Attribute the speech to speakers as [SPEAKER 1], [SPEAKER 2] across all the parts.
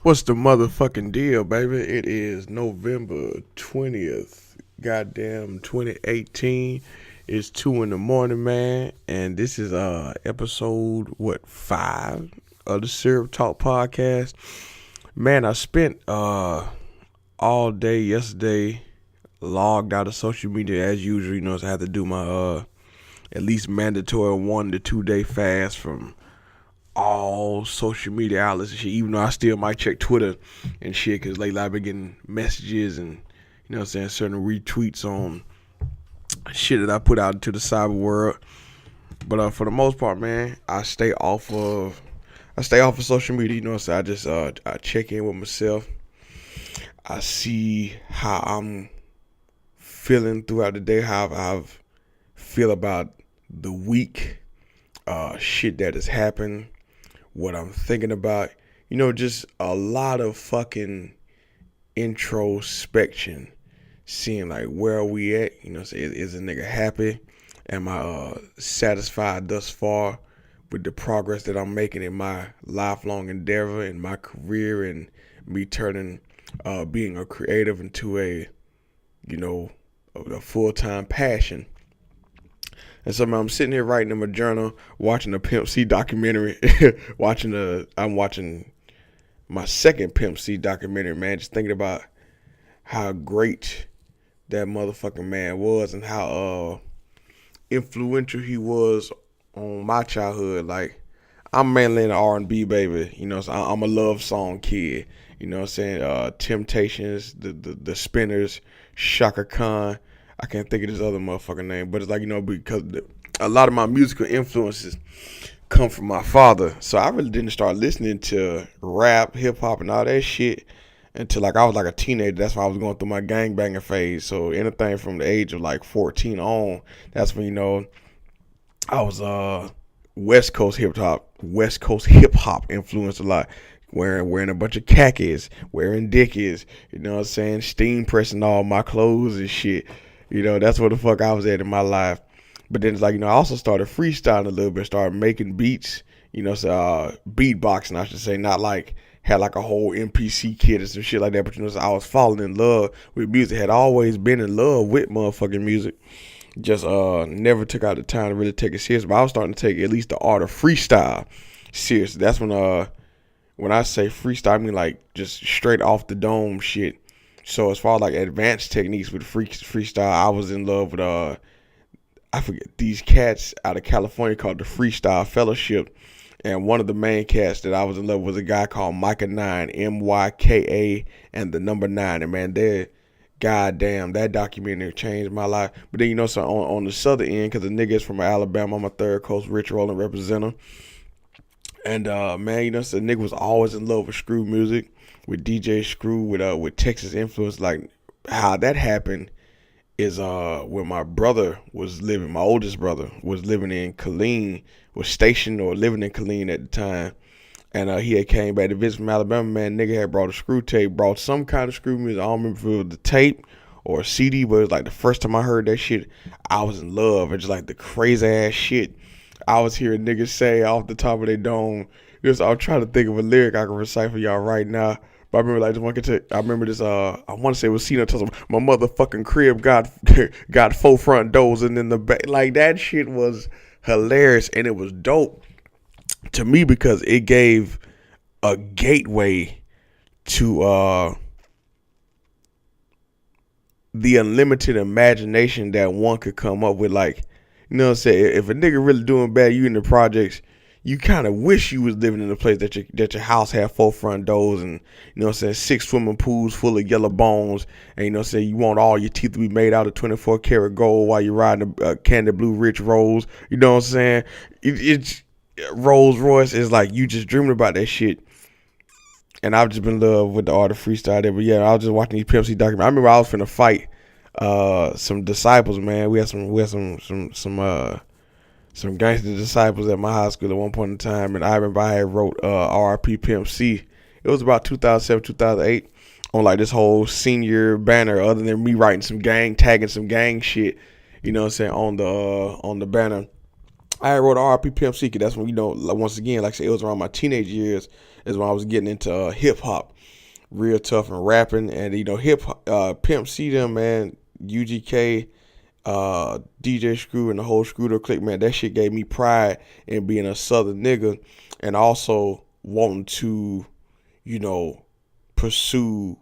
[SPEAKER 1] What's the motherfucking deal, baby? It is November 20th, goddamn 2018. It's 2 in the morning, man, and this is episode, 5 of the SyrupTalk podcast. Man, I spent all day yesterday logged out of social media as usual. So I had to do my at least mandatory 1 to 2 day fast from all social media outlets and shit, even though I still might check Twitter and shit, because lately I've been getting messages and, certain retweets on shit that I put out into the cyber world. But for the most part, man, I stay off of social media, so I just I check in with myself. I see how I'm feeling throughout the day, how I feel about the week, shit that has happened, what I'm thinking about. Just a lot of fucking introspection, seeing like where are we at. Is a nigga happy? Am I satisfied thus far with the progress that I'm making in my lifelong endeavor, in my career, and me turning being a creative into a full-time passion? And so I'm sitting here writing in my journal, watching a Pimp C documentary. I'm watching my second Pimp C documentary, man. Just thinking about how great that motherfucking man was and how influential he was on my childhood. Like, I'm mainly an R&B baby, so I'm a love song kid. You know what I'm saying? Temptations, the Spinners, Shaka Khan. I can't think of this other motherfucking name, but it's like, because a lot of my musical influences come from my father. So I really didn't start listening to rap, hip hop, and all that shit until like I was like a teenager. That's why I was going through my gangbanging phase. So anything from the age of like 14 on, that's when, I was West Coast hip hop influenced a lot. Wearing a bunch of khakis, wearing dickies, steam pressing all my clothes and shit. That's where the fuck I was at in my life. But then it's like, I also started freestyling a little bit, started making beats, beatboxing, I should say, not like had like a whole MPC kit or some shit like that. But so I was falling in love with music, had always been in love with motherfucking music. Just never took out the time to really take it serious. But I was starting to take at least the art of freestyle serious. That's when I say freestyle, I mean like just straight off the dome shit. So as far as like advanced techniques with freestyle, I was in love with I forget these cats out of California called the Freestyle Fellowship, and one of the main cats that I was in love with was a guy called Micah 9, MYKA, and the number 9. And man, goddamn, that documentary changed my life. But then so on the southern end, because the niggas from Alabama, I'm a third coast rich rolling representative. And man, so the nigga was always in love with Screw music, with DJ Screw, with Texas influence. Like how that happened is when my brother was living, my oldest brother was living in Killeen, was stationed or living in Killeen at the time. And he had came back to visit from Alabama. Man, nigga had brought a screw tape, brought some kind of screw music. I don't remember if it was the tape or a CD, but it was like the first time I heard that shit, I was in love. It's just like the crazy ass shit I was hearing niggas say off the top of their dome. I'm trying to think of a lyric I can recite for y'all right now. But I remember like this one I remember this I want to say it was Cena tells my motherfucking crib got got 4 front doors, and then the back, like that shit was hilarious, and it was dope to me because it gave a gateway to the unlimited imagination that one could come up with. Like, what I'm saying? If a nigga really doing bad, you in the projects, you kind of wish you was living in a place that your house had 4 front doors and, 6 swimming pools full of yellow bones. And, you want all your teeth to be made out of 24 karat gold while you're riding a Candy Blue Rich Rolls. You know what I'm saying? It's Rolls Royce is like you just dreaming about that shit. And I've just been in love with the art of freestyle there. But yeah, I was just watching these Pimp C documentaries. I remember I was finna fight some disciples, man. We had some gangster disciples at my high school at one point in time, and I remember I had wrote RIP Pimp C. It was about 2007, 2008 on like this whole senior banner. Other than me writing some tagging some gang shit, on the banner. I wrote RP Pimp C, 'cause that's when, like, once again, like I said, it was around my teenage years is when I was getting into hip hop, real tough and rapping, and Pimp C them, man, UGK, DJ Screw and the whole Screwder clique, man, that shit gave me pride in being a Southern nigga, and also wanting to, pursue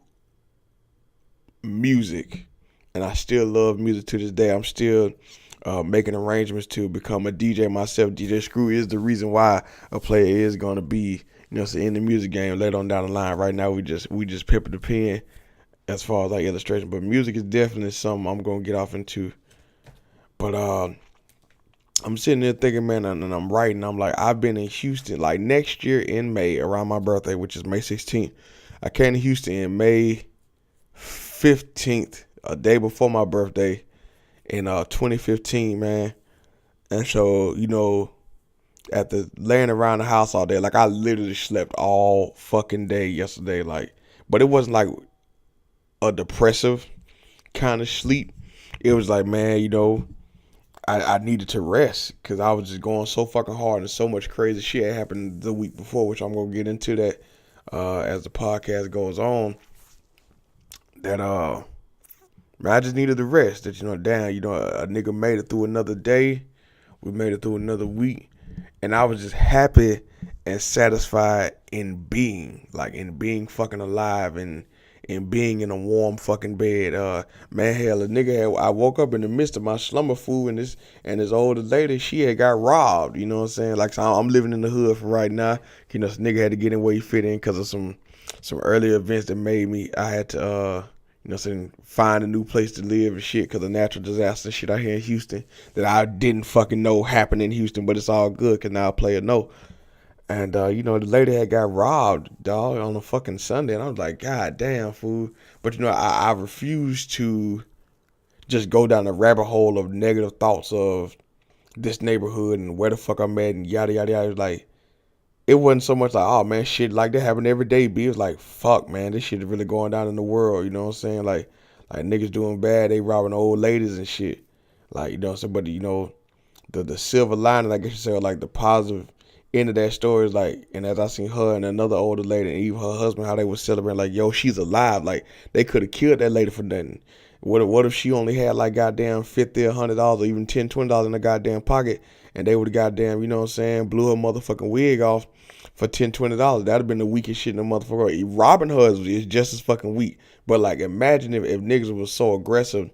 [SPEAKER 1] music. And I still love music to this day. I'm still making arrangements to become a DJ myself. DJ Screw is the reason why a player is going to be, in the music game later on down the line. Right now, we just pepper the pen as far as like illustration. But music is definitely something I'm going to get off into. But I'm sitting there thinking, man, and I'm writing. I'm like, I've been in Houston, like next year in May, around my birthday, which is May 16th. I came to Houston in May 15th, a day before my birthday in 2015, man. And so, after laying around the house all day, like I literally slept all fucking day yesterday, like, but it wasn't like a depressive kind of sleep. It was like, man, I needed to rest because I was just going so fucking hard and so much crazy shit had happened the week before, which I'm gonna get into that as the podcast goes on. That man, I just needed the rest. That damn, a nigga made it through another day. We made it through another week, and I was just happy and satisfied in being fucking alive and being in a warm fucking bed. Man, hell, I woke up in the midst of my slumber fool, and this older lady, she had got robbed. You know what I'm saying? Like, so I'm living in the hood for right now. This nigga had to get in where he fit in because of some early events that made me. I had to find a new place to live and shit because of natural disaster shit out here in Houston that I didn't fucking know happened in Houston, but it's all good because now I play a know. And, the lady had got robbed, dog, on a fucking Sunday. And I was like, God damn, fool. But, I refused to just go down the rabbit hole of negative thoughts of this neighborhood and where the fuck I'm at and yada, yada, yada. Like, it wasn't so much like, oh, man, shit like that happen every day, B. It was like, fuck, man, this shit is really going down in the world, you know what I'm saying? Like niggas doing bad, they robbing old ladies and shit. Like, but, the silver lining, I guess you say, or like the positive end of that story is like, and as I seen her and another older lady and even her husband, how they was celebrating, like, yo, she's alive. Like, they could have killed that lady for nothing. What if she only had like goddamn $50 or $100 or even $10, $20 in her goddamn pocket, and they would have goddamn, blew her motherfucking wig off for $10, $20. That'd have been the weakest shit in the motherfucker. Robbing her is just as fucking weak. But like, imagine if niggas was so aggressive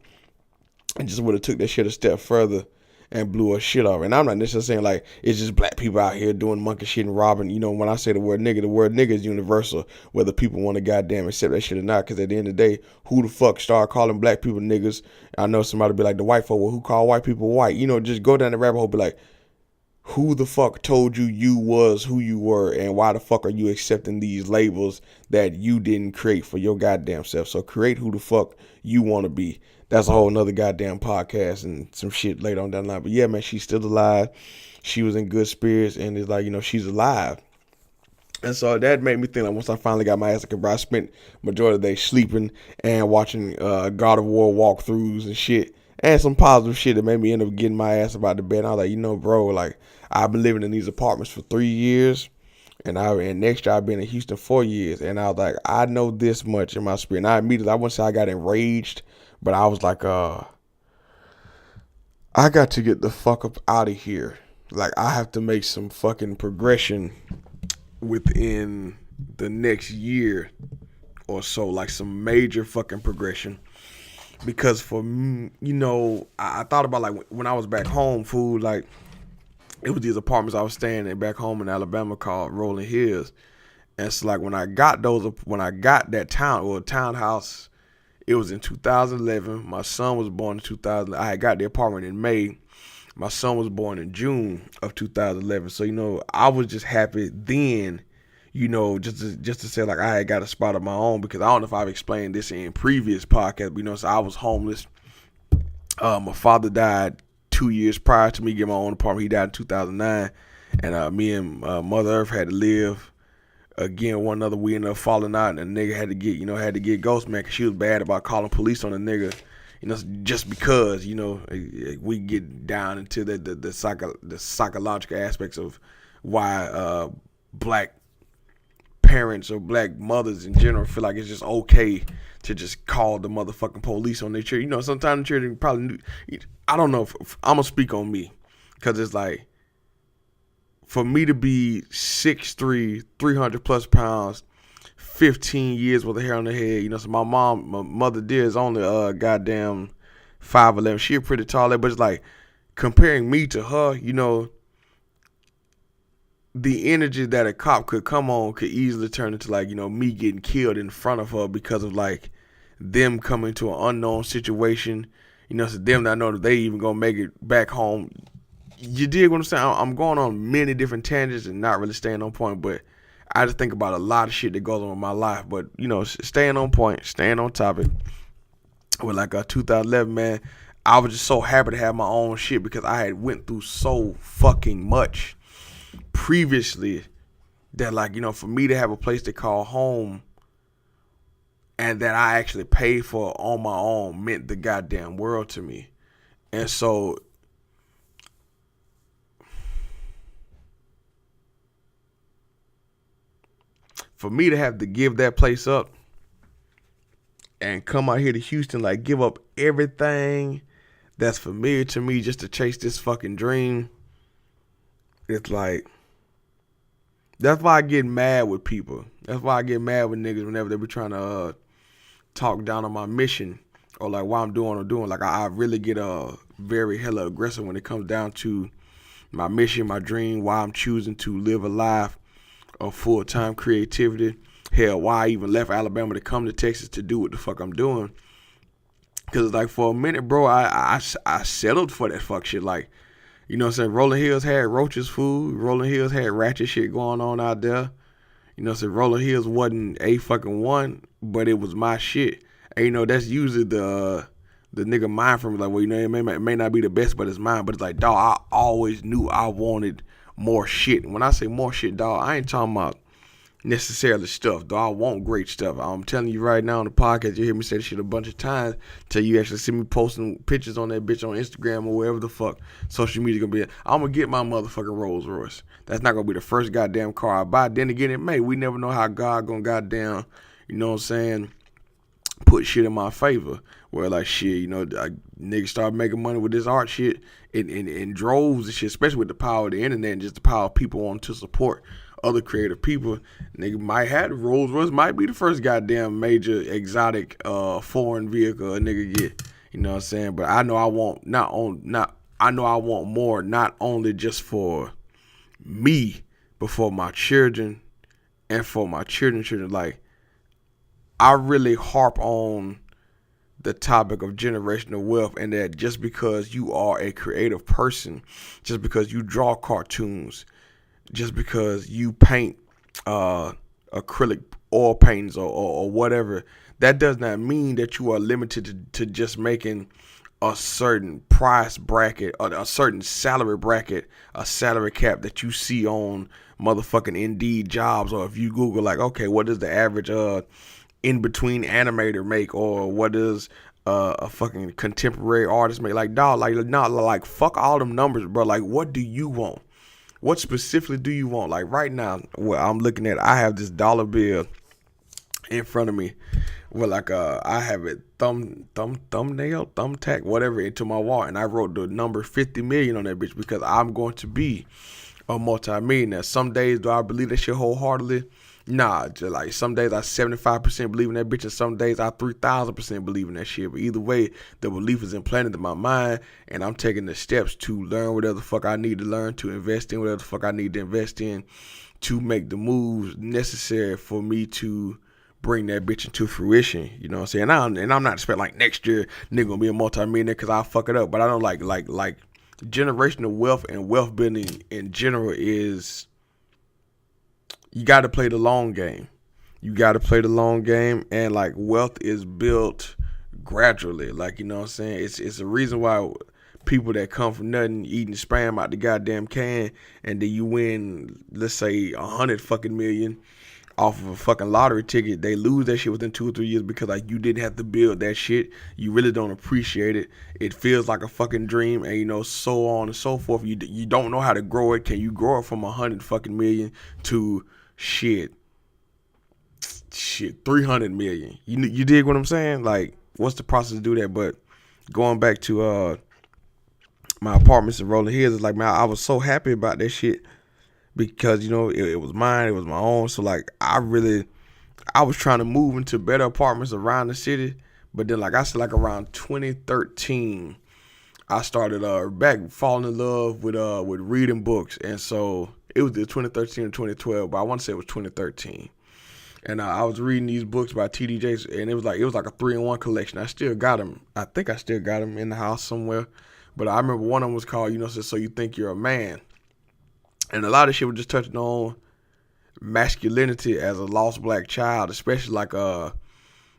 [SPEAKER 1] and just would have took that shit a step further and blew her shit off. And I'm not necessarily saying like it's just black people out here doing monkey shit and robbing. When I say the word nigga is universal, whether people want to goddamn accept that shit or not. Because at the end of the day, who the fuck started calling black people niggas? I know somebody be like, the white folk, well, who call white people white? Just go down the rabbit hole, be like, who the fuck told you was who you were, and why the fuck are you accepting these labels that you didn't create for your goddamn self? So create who the fuck you want to be. That's a whole nother goddamn podcast and some shit later on down the line. But yeah, man, she's still alive. She was in good spirits, and it's like, she's alive. And so that made me think, like, once I finally got my ass together, I spent majority of the day sleeping and watching God of War walkthroughs and shit, and some positive shit that made me end up getting my ass about the bed. And I was like, bro, like, I've been living in these apartments for 3 years, and next year I've been in Houston 4 years, and I was like, I know this much in my spirit. And I wouldn't say I got enraged, but I was like, I got to get the fuck up out of here. Like, I have to make some fucking progression within the next year or so, like some major fucking progression. Because for me, I thought about, like, when I was back home, fool, like, it was these apartments I was staying in back home in Alabama called Rolling Hills. And so, like, when I got that townhouse, it was in 2011. My son was born in 2000. I had got the apartment in May. My son was born in June of 2011. So, I was just happy then, just to say, like, I had got a spot of my own, because I don't know if I've explained this in previous podcasts, but, so I was homeless. My father died 2 years prior to me getting my own apartment. He died in 2009. And me and Mother Earth had to live again one another. We ended up falling out, and the nigga had to get, had to get ghost man, because she was bad about calling police on the nigga. just because, we get down into the psychological aspects of why black parents or black mothers in general feel like it's just okay to just call the motherfucking police on their children. Sometimes the children probably, I don't know, I'm gonna speak on me, because it's like, for me to be 6'3", 300 plus pounds, 15 years with a hair on the head, so my mother dear is only goddamn 5'11". She pretty tall, but it's like, comparing me to her, the energy that a cop could come on could easily turn into like, me getting killed in front of her because of like them coming to an unknown situation, so them not know that they even gonna make it back home. You dig what I'm saying? I'm going on many different tangents and not really staying on point, but I just think about a lot of shit that goes on in my life. But, staying on point, staying on topic. With like 2011, man, I was just so happy to have my own shit because I had went through so fucking much previously that, like, for me to have a place to call home and that I actually paid for on my own meant the goddamn world to me. And so for me to have to give that place up and come out here to Houston, like, give up everything that's familiar to me just to chase this fucking dream, it's like, that's why I get mad with people. That's why I get mad with niggas whenever they be trying to talk down on my mission or like why I'm doing what I'm doing. Like, I really get very hella aggressive when it comes down to my mission, my dream, why I'm choosing to live a life of full-time creativity. Hell, why I even left Alabama to come to Texas to do what the fuck I'm doing. Because, like, for a minute, bro, I settled for that fuck shit. Like, you know what I'm saying? Rolling Hills had Roach's food. Rolling Hills had ratchet shit going on out there. You know what I'm saying? Rolling Hills wasn't a fucking one, but it was my shit. And, that's usually the nigga mind from, like, well, it may not be the best, but it's mine. But it's like, dog, I always knew I wanted more shit. And when I say more shit, dog, I ain't talking about necessarily stuff, though. I want great stuff. I'm telling you right now on the podcast, you hear me say this shit a bunch of times till you actually see me posting pictures on that bitch on Instagram or wherever the fuck social media gonna be. I'm gonna get my motherfucking Rolls Royce. That's not gonna be the first goddamn car I buy. Then again, it may. We never know how God gonna goddamn, you know what I'm saying, put shit in my favor. Where, like, shit, niggas start making money with this art shit in droves and shit, especially with the power of the internet and just the power of people wanting to support other creative people. Nigga might have the Rolls Royce, might be the first goddamn major exotic foreign vehicle a nigga get. You know what I'm saying? But I know I want I want more, not only just for me, but for my children and for my children's children. Like, I really harp on the topic of generational wealth, and that just because you are a creative person, just because you draw cartoons, just because you paint acrylic oil paintings or whatever, that does not mean that you are limited to just making a certain price bracket or a certain salary bracket, a salary cap that you see on motherfucking Indeed jobs, or if you Google, like, okay, what does the average in between animator make, or what does a fucking contemporary artist make? Like, dog, like fuck all them numbers, bro. Like, what do you want? What specifically do you want? Like, right now, what I'm looking at, I have this dollar bill in front of me. Well, like, I have it thumbtack, whatever, into my wall, and I wrote the number 50 million on that bitch because I'm going to be a multi-millionaire. Some days do I believe that shit wholeheartedly? Nah, just like some days I 75% believe in that bitch, and some days I 3,000% believe in that shit. But either way, the belief is implanted in my mind, and I'm taking the steps to learn whatever the fuck I need to learn, to invest in whatever the fuck I need to invest in, to make the moves necessary for me to bring that bitch into fruition. You know what I'm saying? And I'm not expecting like next year nigga gonna be a multi-millionaire because I'll fuck it up. But I don't like generational wealth and wealth building in general is, you got to play the long game. You got to play the long game, and like wealth is built gradually. Like, you know what I'm saying? It's a reason why people that come from nothing eating spam out the goddamn can, and then you win, let's say 100 fucking million, off of a fucking lottery ticket, they lose that shit within 2 or 3 years because like you didn't have to build that shit. You really don't appreciate it. It feels like a fucking dream, and so on and so forth. You don't know how to grow it. Can you grow it from 100 fucking million to shit 300 million? You dig what I'm saying? Like, what's the process to do that? But going back to my apartments in Rolling Hills, it's like, man, I was so happy about that shit because it was mine, it was my own. So like I was trying to move into better apartments around the city, but then like I said, like around 2013, I started back falling in love with reading books, and so it was the 2013 or 2012, but I want to say it was 2013. And I was reading these books by T.D. Jakes, and it was like a 3-in-1 collection. I still got them. I think I still got them in the house somewhere. But I remember one of them was called, So You Think You're a Man. And a lot of shit was just touching on masculinity as a lost black child, especially like like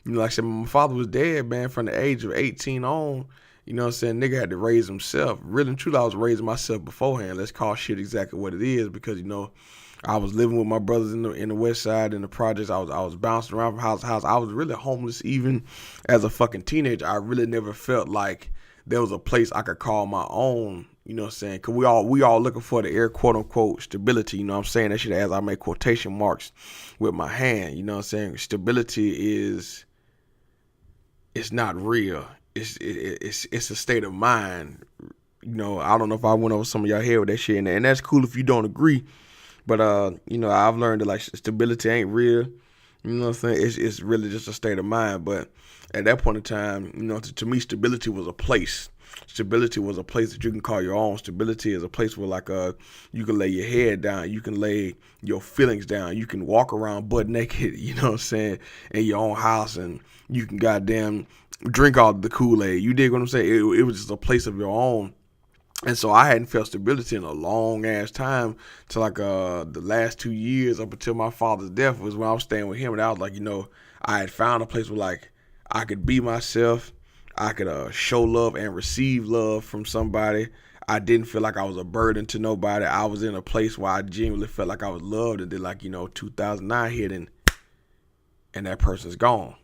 [SPEAKER 1] I said, my father was dead, man, from the age of 18 on. Nigga had to raise himself. Really and truly, I was raising myself beforehand. Let's call shit exactly what it is, because I was living with my brothers in the West Side in the projects. I was bouncing around from house to house. I was really homeless even as a fucking teenager. I really never felt like there was a place I could call my own. Because we all looking for the air quote unquote stability. I'm saying that shit as I make quotation marks with my hand. Stability it's not real. It's a state of mind. I don't know if I went over some of y'all head with that shit, and that's cool if you don't agree. But I've learned that like stability ain't real. It's really just a state of mind. But at that point in time, to me, stability was a place. Stability was a place that you can call your own. Stability is a place where like you can lay your head down, you can lay your feelings down, you can walk around butt naked, in your own house, and you can goddamn drink all the Kool-Aid. You dig what I'm saying? It was just a place of your own. And so I hadn't felt stability in a long ass time till like the last 2 years up until my father's death was when I was staying with him, and I was like, I had found a place where like I could be myself. I could show love and receive love from somebody. I didn't feel like I was a burden to nobody. I was in a place where I genuinely felt like I was loved. And then like 2009 hit, and that person's gone.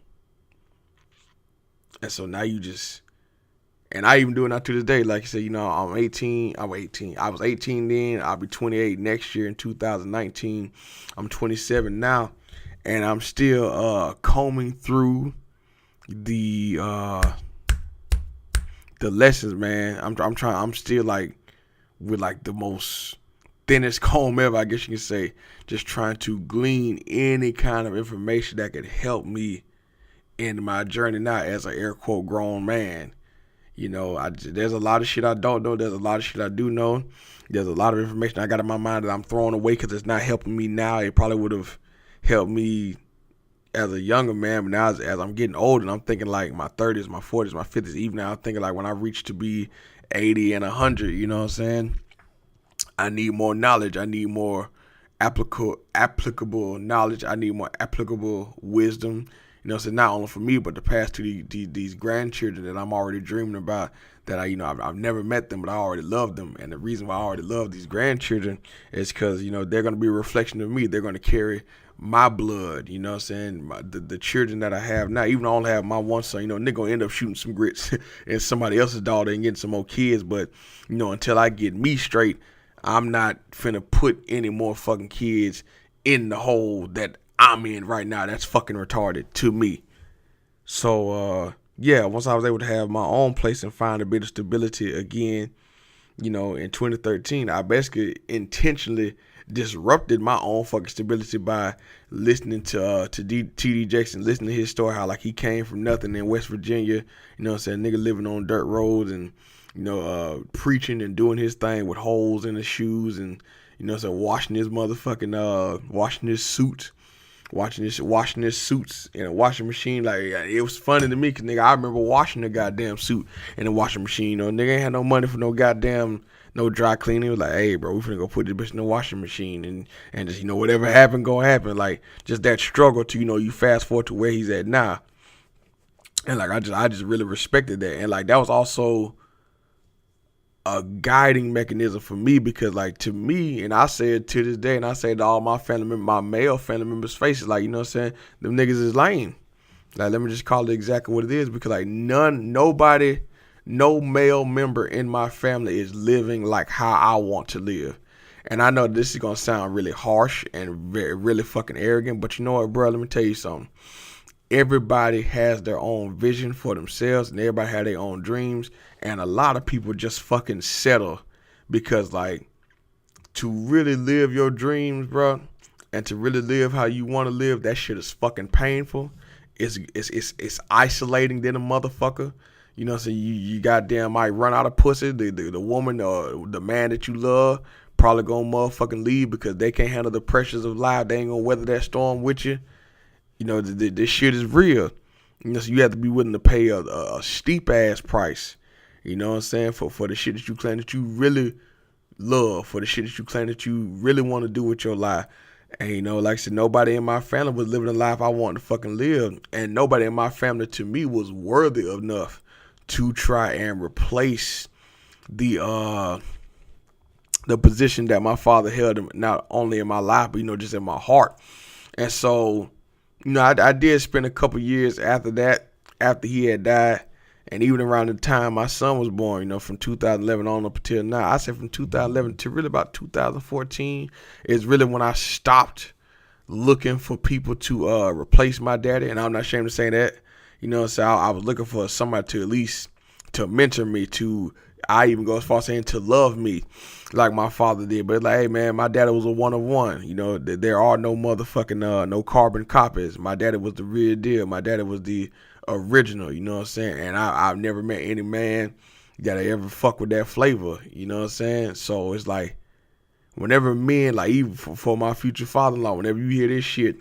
[SPEAKER 1] And so now and I even do it now to this day. Like I said, I'm 18. I was 18 then. I'll be 28 next year in 2019. I'm 27 now, and I'm still combing through the lessons, man. I'm still like with like the most thinnest comb ever, I guess you can say, just trying to glean any kind of information that could help me in my journey now as an air quote grown man. There's a lot of shit I don't know. There's a lot of shit I do know. There's a lot of information I got in my mind that I'm throwing away because it's not helping me now. It probably would have helped me as a younger man, but now as I'm getting older, and I'm thinking like my 30s, my 40s, my 50s, even now I'm thinking like when I reach to be 80 and 100, you know what I'm saying? I need more knowledge. I need more applicable knowledge. I need more applicable wisdom. So not only for me, but to pass to these grandchildren that I'm already dreaming about, that I've never met them, but I already love them. And the reason why I already love these grandchildren is because, they're going to be a reflection of me. They're going to carry my blood, the children that I have now. Even though I only have my one son, they're going to end up shooting some grits and somebody else's daughter and getting some more kids. But, until I get me straight, I'm not finna put any more fucking kids in the hole that I'm in right now. That's fucking retarded to me. So, once I was able to have my own place and find a bit of stability again, in 2013, I basically intentionally disrupted my own fucking stability by listening to T.D. Jackson, listening to his story, how like he came from nothing in West Virginia, nigga living on dirt roads and, preaching and doing his thing with holes in his shoes and, washing his motherfucking, washing his suits. Washing his suits in a washing machine. Like, it was funny to me because, nigga, I remember washing the goddamn suit in a washing machine. Nigga ain't had no money for no dry cleaning. It was like, hey, bro, we finna go put this bitch in the washing machine and just, whatever happened, gonna happen. Like, just that struggle to, you fast forward to where he's at now. And, like, I just really respected that. And, like, that was also a guiding mechanism for me, because like to me, and I say it to this day, and I say to all my family members, my male family members' faces, like, you know what I'm saying, them niggas is lame. Like, let me just call it exactly what it is, because like nobody, no male member in my family is living like how I want to live. And I know this is gonna sound really harsh and very, really fucking arrogant, but you know what, bro? Let me tell you something. Everybody has their own vision for themselves, and everybody has their own dreams. And a lot of people just fucking settle, because like, to really live your dreams, bro, and to really live how you want to live, that shit is fucking painful. It's isolating than a motherfucker. You know what I'm saying? You goddamn might run out of pussy. The woman or the man that you love probably gonna motherfucking leave because they can't handle the pressures of life. They ain't gonna weather that storm with you. You know, this shit is real. You know, so you have to be willing to pay a steep ass price. You know what I'm saying? For the shit that you claim that you really love, for the shit that you claim that you really want to do with your life. And you know, like I said, nobody in my family was living the life I wanted to fucking live. And nobody in my family to me was worthy enough to try and replace the position that my father held, not only in my life, but, you know, just in my heart. And so, you know, I did spend a couple years after that, after he had died, and even around the time my son was born, you know, from 2011 on up until now. I said from 2011 to really about 2014 is really when I stopped looking for people to replace my daddy. And I'm not ashamed to say that. You know, so I was looking for somebody to at least to mentor me, to, I even go as far as saying to love me like my father did. But like, hey man, my daddy was a one of one. You know, there are no motherfucking no carbon copies. My daddy was the real deal. My daddy was the original. You know what I'm saying? And I've never met any man that I ever fuck with that flavor. You know what I'm saying? So it's like, whenever men, like even for my future father-in-law, whenever you hear this shit,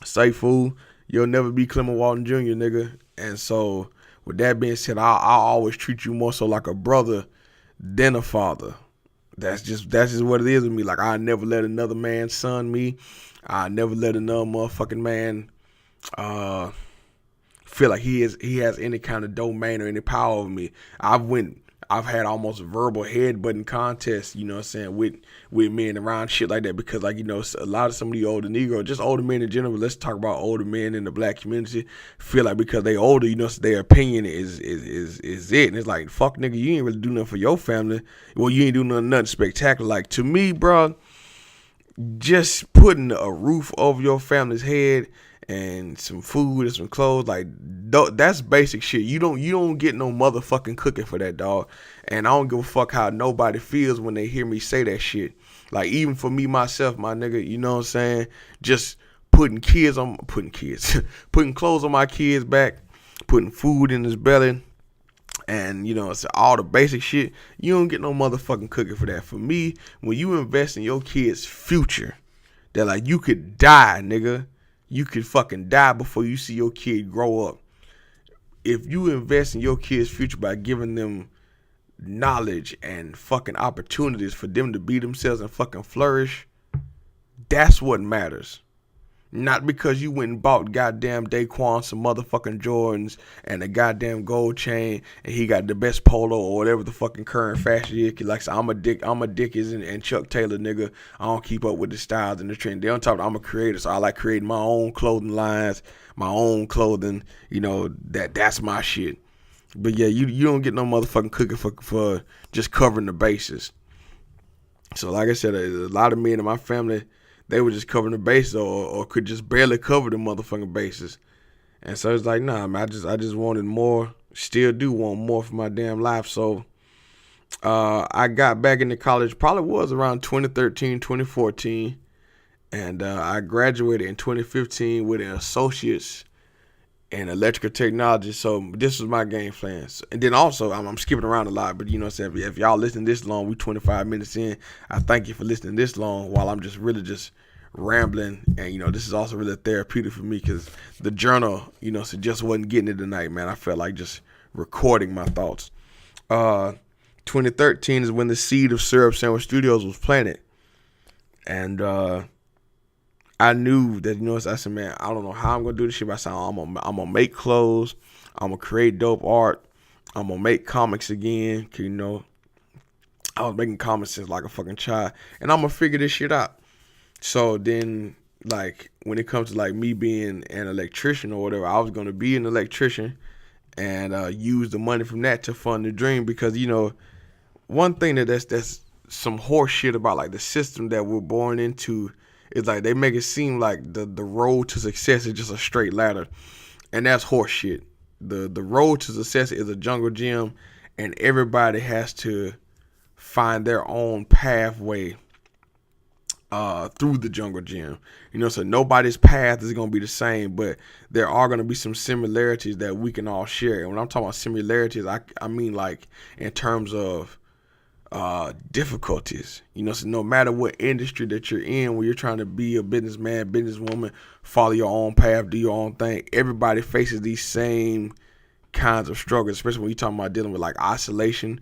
[SPEAKER 1] say, fool, you'll never be Clement Walton Jr., nigga. And so with that being said, I always treat you more so like a brother than a father. That's just what it is with me. Like, I never let another man son me. I never let another motherfucking man feel like he has any kind of domain or any power over me. I've had almost verbal headbutting contests, you know what I'm saying, with men around shit like that, because, like, you know, a lot of some of the older Negroes, just older men in general, let's talk about older men in the black community, feel like because they older, you know, so their opinion is it. And it's like, fuck, nigga, you ain't really do nothing for your family. Well, you ain't do nothing spectacular. Like, to me, bro, just putting a roof over your family's head and some food and some clothes, like, that's basic shit. You don't get no motherfucking cooking for that, dog. And I don't give a fuck how nobody feels when they hear me say that shit. Like, even for me myself, my nigga, you know what I'm saying? Just putting clothes on my kids' back, putting food in his belly, and, you know, it's all the basic shit. You don't get no motherfucking cooking for that. For me, when you invest in your kids' future, that, like, you could die, nigga. You could fucking die before you see your kid grow up. If you invest in your kid's future by giving them knowledge and fucking opportunities for them to be themselves and fucking flourish, that's what matters. Not because you went and bought goddamn Daquan some motherfucking Jordans and a goddamn gold chain and he got the best polo or whatever the fucking current fashion is. Like, I'm a Dickies and Chuck Taylor nigga. I don't keep up with the styles and the trend. They on top of I'm a creator, so I like creating my own clothing lines, my own clothing. You know, that's my shit. But yeah, you don't get no motherfucking cooking for just covering the bases. So like I said, a lot of men in my family, they were just covering the bases or could just barely cover the motherfucking bases. And so it's like, nah, man, I just wanted more, still do want more for my damn life. So I got back into college, probably was around 2013, 2014. And I graduated in 2015 with an associate's in electrical technology. So this was my game plan. And then also, I'm skipping around a lot, but you know what I'm saying, if y'all listening this long, we 25 minutes in, I thank you for listening this long while I'm just really just rambling. And you know, this is also really therapeutic for me because the journal, you know, so just wasn't getting it tonight, man. I felt like just recording my thoughts. 2013 is when the seed of Syrup Sandwich Studios was planted. And I knew that, you know, I said, man, I don't know how I'm going to do this shit, but I said, I'm gonna make clothes. I'm going to create dope art. I'm going to make comics again. You know, I was making common sense like a fucking child, and I'm gonna figure this shit out. So then, like, when it comes to like me being an electrician or whatever, I was gonna be an electrician and use the money from that to fund the dream. Because one thing that's some horse shit about like the system that we're born into is like they make it seem like the road to success is just a straight ladder, and that's horse shit. The road to success is a jungle gym, and everybody has to find their own pathway through the jungle gym. So nobody's path is going to be the same, but there are going to be some similarities that we can all share. And when I'm talking about similarities, I mean like in terms of difficulties. So no matter what industry that you're in, when you're trying to be a businessman, businesswoman, follow your own path, do your own thing, everybody faces these same kinds of struggles, especially when you're talking about dealing with like isolation,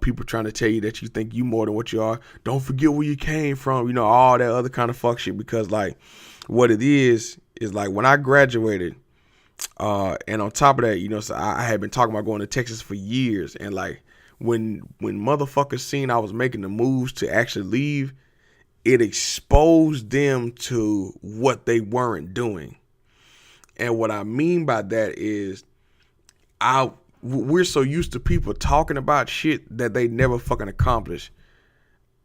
[SPEAKER 1] people trying to tell you that you think you more than what you are, don't forget where you came from, all that other kind of fuck shit. Because like what it is like when I graduated, and on top of that, so I had been talking about going to Texas for years, and like when motherfuckers seen I was making the moves to actually leave, it exposed them to what they weren't doing. And what I mean by that is we're so used to people talking about shit that they never fucking accomplish.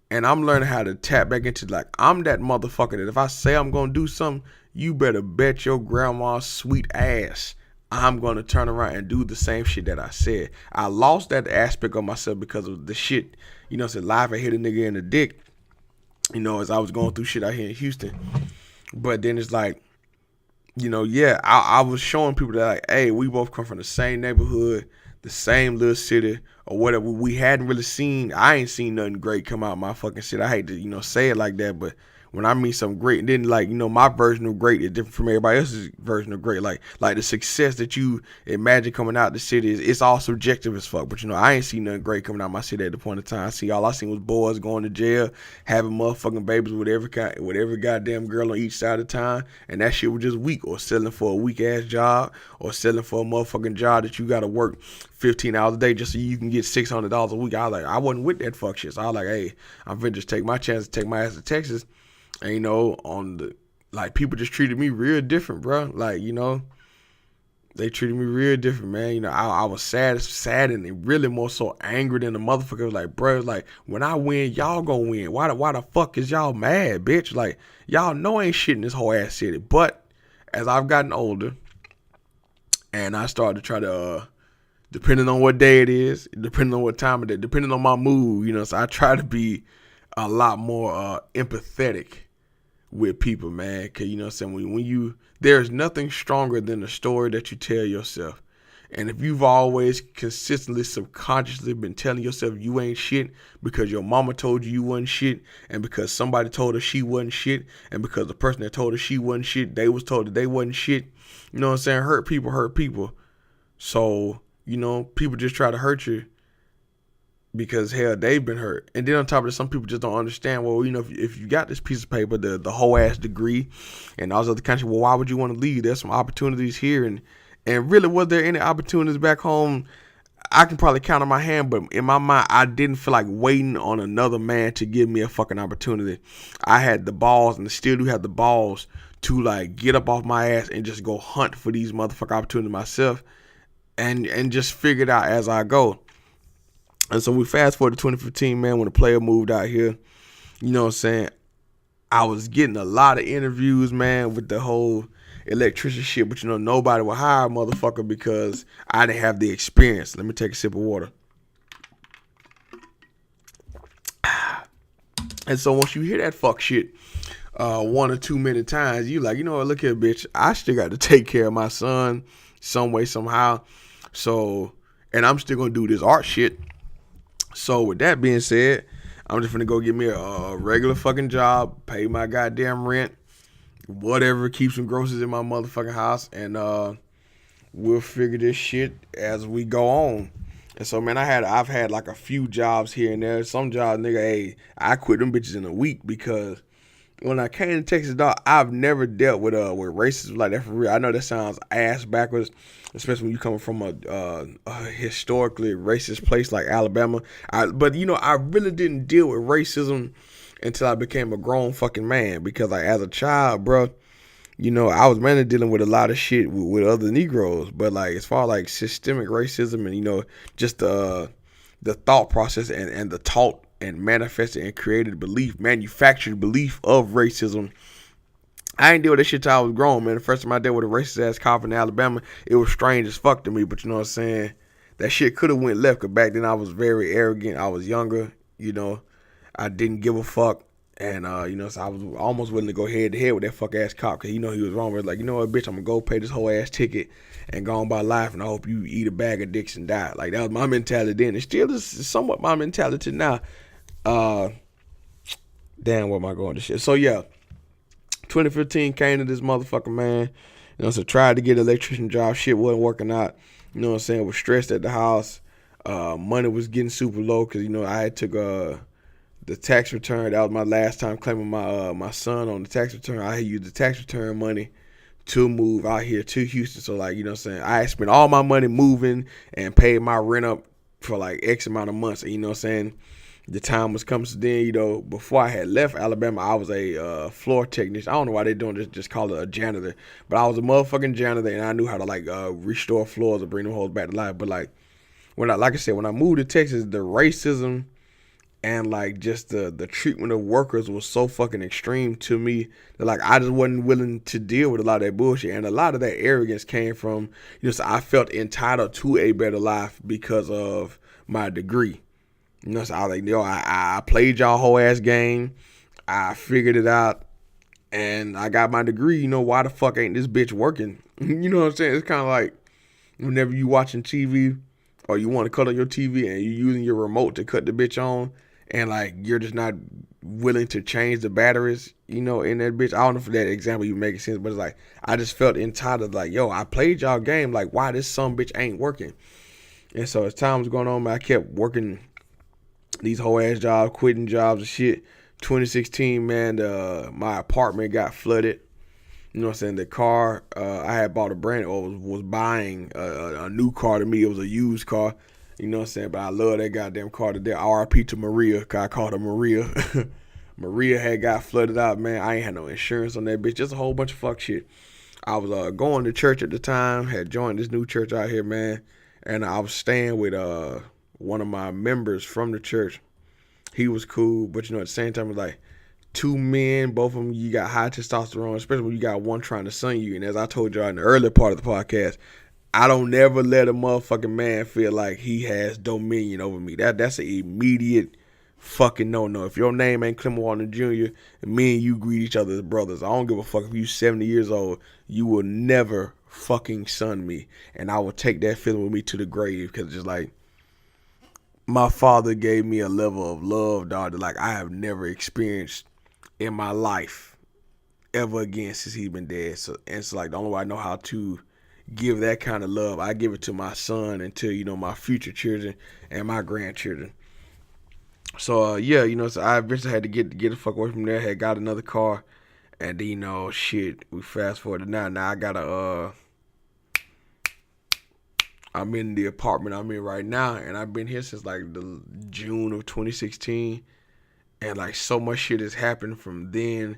[SPEAKER 1] And I'm learning how to tap back into like, I'm that motherfucker that if I say I'm going to do something, you better bet your grandma's sweet ass I'm going to turn around and do the same shit that I said. I lost that aspect of myself because of the shit, said life I hit a nigga in the dick, as I was going through shit out here in Houston. But then it's like, I was showing people that like, hey, we both come from the same neighborhood, the same little city or whatever. We hadn't really seen, I ain't seen nothing great come out of my fucking shit. I hate to, say it like that, but when I mean something great, and then like, my version of great is different from everybody else's version of great. Like the success that you imagine coming out the city it's all subjective as fuck. But I ain't seen nothing great coming out of my city at the point of time. All I seen was boys going to jail, having motherfucking babies with every goddamn girl on each side of town, and that shit was just weak, or selling for a weak ass job, or selling for a motherfucking job that you gotta work 15 hours a day just so you can get $600 a week. I wasn't with that fuck shit. So I was like, hey, I'm finna just take my chance to take my ass to Texas. And on the like, people just treated me real different, bro. Like, they treated me real different, man. I was sad and really more so angry than the motherfucker. It was like, bro, like when I win, y'all gonna win. Why the fuck is y'all mad, bitch? Like, y'all know ain't shit in this whole ass city. But as I've gotten older, and I started to try to, depending on what day it is, depending on what time of day, depending on my mood, so I try to be a lot more empathetic with people, man. Cause what I'm saying, when there's nothing stronger than the story that you tell yourself. And if you've always consistently, subconsciously been telling yourself you ain't shit because your mama told you wasn't shit, and because somebody told her she wasn't shit, and because the person that told her she wasn't shit, they was told that they wasn't shit, hurt people. So, people just try to hurt you because hell, they've been hurt. And then on top of it, some people just don't understand, well, if you got this piece of paper, the whole ass degree and all this other kind of shit, well, why would you want to leave? There's some opportunities here. And really, was there any opportunities back home? I can probably count on my hand, but in my mind, I didn't feel like waiting on another man to give me a fucking opportunity. I had the balls, and still do have the balls, to like get up off my ass and just go hunt for these motherfucking opportunities myself, and just figure it out as I go. And so we fast forward to 2015, man, when the player moved out here. I was getting a lot of interviews, man, with the whole electrician shit, but nobody would hire a motherfucker because I didn't have the experience. Let me take a sip of water. And so once you hear that fuck shit one or too many times, you like, what, look here, bitch, I still got to take care of my son some way, somehow. So, and I'm still gonna do this art shit. So with that being said, I'm just gonna go get me a regular fucking job, pay my goddamn rent, whatever, keep some groceries in my motherfucking house, and we'll figure this shit as we go on. And so, man, I've had like a few jobs here and there. Some jobs, nigga, hey, I quit them bitches in a week because when I came to Texas, dog, I've never dealt with racism like that for real. I know that sounds ass backwards, especially when you coming from a historically racist place like Alabama. But I really didn't deal with racism until I became a grown fucking man, because like as a child, bro, I was mainly dealing with a lot of shit with other Negroes. But like as far as like systemic racism and just the thought process and the taught and manifested and created belief, manufactured belief of racism, I ain't deal with that shit till I was grown, man. The first time I dealt with a racist ass cop in Alabama, it was strange as fuck to me. But you know what I'm saying? That shit could have went left, because back then I was very arrogant. I was younger, I didn't give a fuck. And, so I was almost willing to go head to head with that fuck ass cop, because he was wrong. But like, you know what, bitch, I'm gonna go pay this whole ass ticket and go on by life, and I hope you eat a bag of dicks and die. Like, that was my mentality then. It still is somewhat my mentality now. Damn, where am I going to shit? So, yeah, 2015 came to this motherfucker, man. So tried to get an electrician job. Shit wasn't working out. You know what I'm saying? Was stressed at the house. Money was getting super low, because, I had took the tax return. That was my last time claiming my son on the tax return. I had used the tax return money to move out here to Houston. So like, I had spent all my money moving and paid my rent up for like X amount of months. And the time was coming. So then, before I had left Alabama, I was a floor technician. I don't know why they don't just call it a janitor, but I was a motherfucking janitor, and I knew how to like restore floors or bring them hoes back to life. But like when I moved to Texas, the racism and like just the treatment of workers was so fucking extreme to me that like I just wasn't willing to deal with a lot of that bullshit. And a lot of that arrogance came from, so I felt entitled to a better life because of my degree. So I was like, I played y'all whole ass game. I figured it out, and I got my degree. Why the fuck ain't this bitch working? You know what I'm saying? It's kind of like whenever you watching TV or you want to cut on your TV and you're using your remote to cut the bitch on, and like you're just not willing to change the batteries, in that bitch. I don't know if that example you making sense, but it's like I just felt entitled, like, I played y'all game, like why this some bitch ain't working? And so as time was going on, man, I kept working these whole ass jobs, quitting jobs and shit. 2016, man, my apartment got flooded. You know what I'm saying? The car, I had bought a brand, or was buying a new car to me. It was a used car. You know what I'm saying? But I love that goddamn car today. RIP to Maria, because I called her Maria. Maria had got flooded out, man. I ain't had no insurance on that bitch. Just a whole bunch of fuck shit. I was going to church at the time, had joined this new church out here, man. And I was staying with one of my members from the church. He was cool, but at the same time, it was like two men, both of them, you got high testosterone, especially when you got one trying to son you. And as I told y'all in the earlier part of the podcast, I don't never let a motherfucking man feel like he has dominion over me. That's an immediate fucking no. If your name ain't Clement Walton Jr., and me and you greet each other as brothers, I don't give a fuck if you 70 years old, you will never fucking son me. And I will take that feeling with me to the grave, because just like, my father gave me a level of love, dog, that like I have never experienced in my life ever again since he's been dead. So it's like the only way I know how to give that kind of love, I give it to my son and to my future children and my grandchildren. So so I eventually had to get the fuck away from there. Had got another car, and then shit. We fast forward to now. Now I got I'm in the apartment I'm in right now, and I've been here since like the June of 2016, and like so much shit has happened from then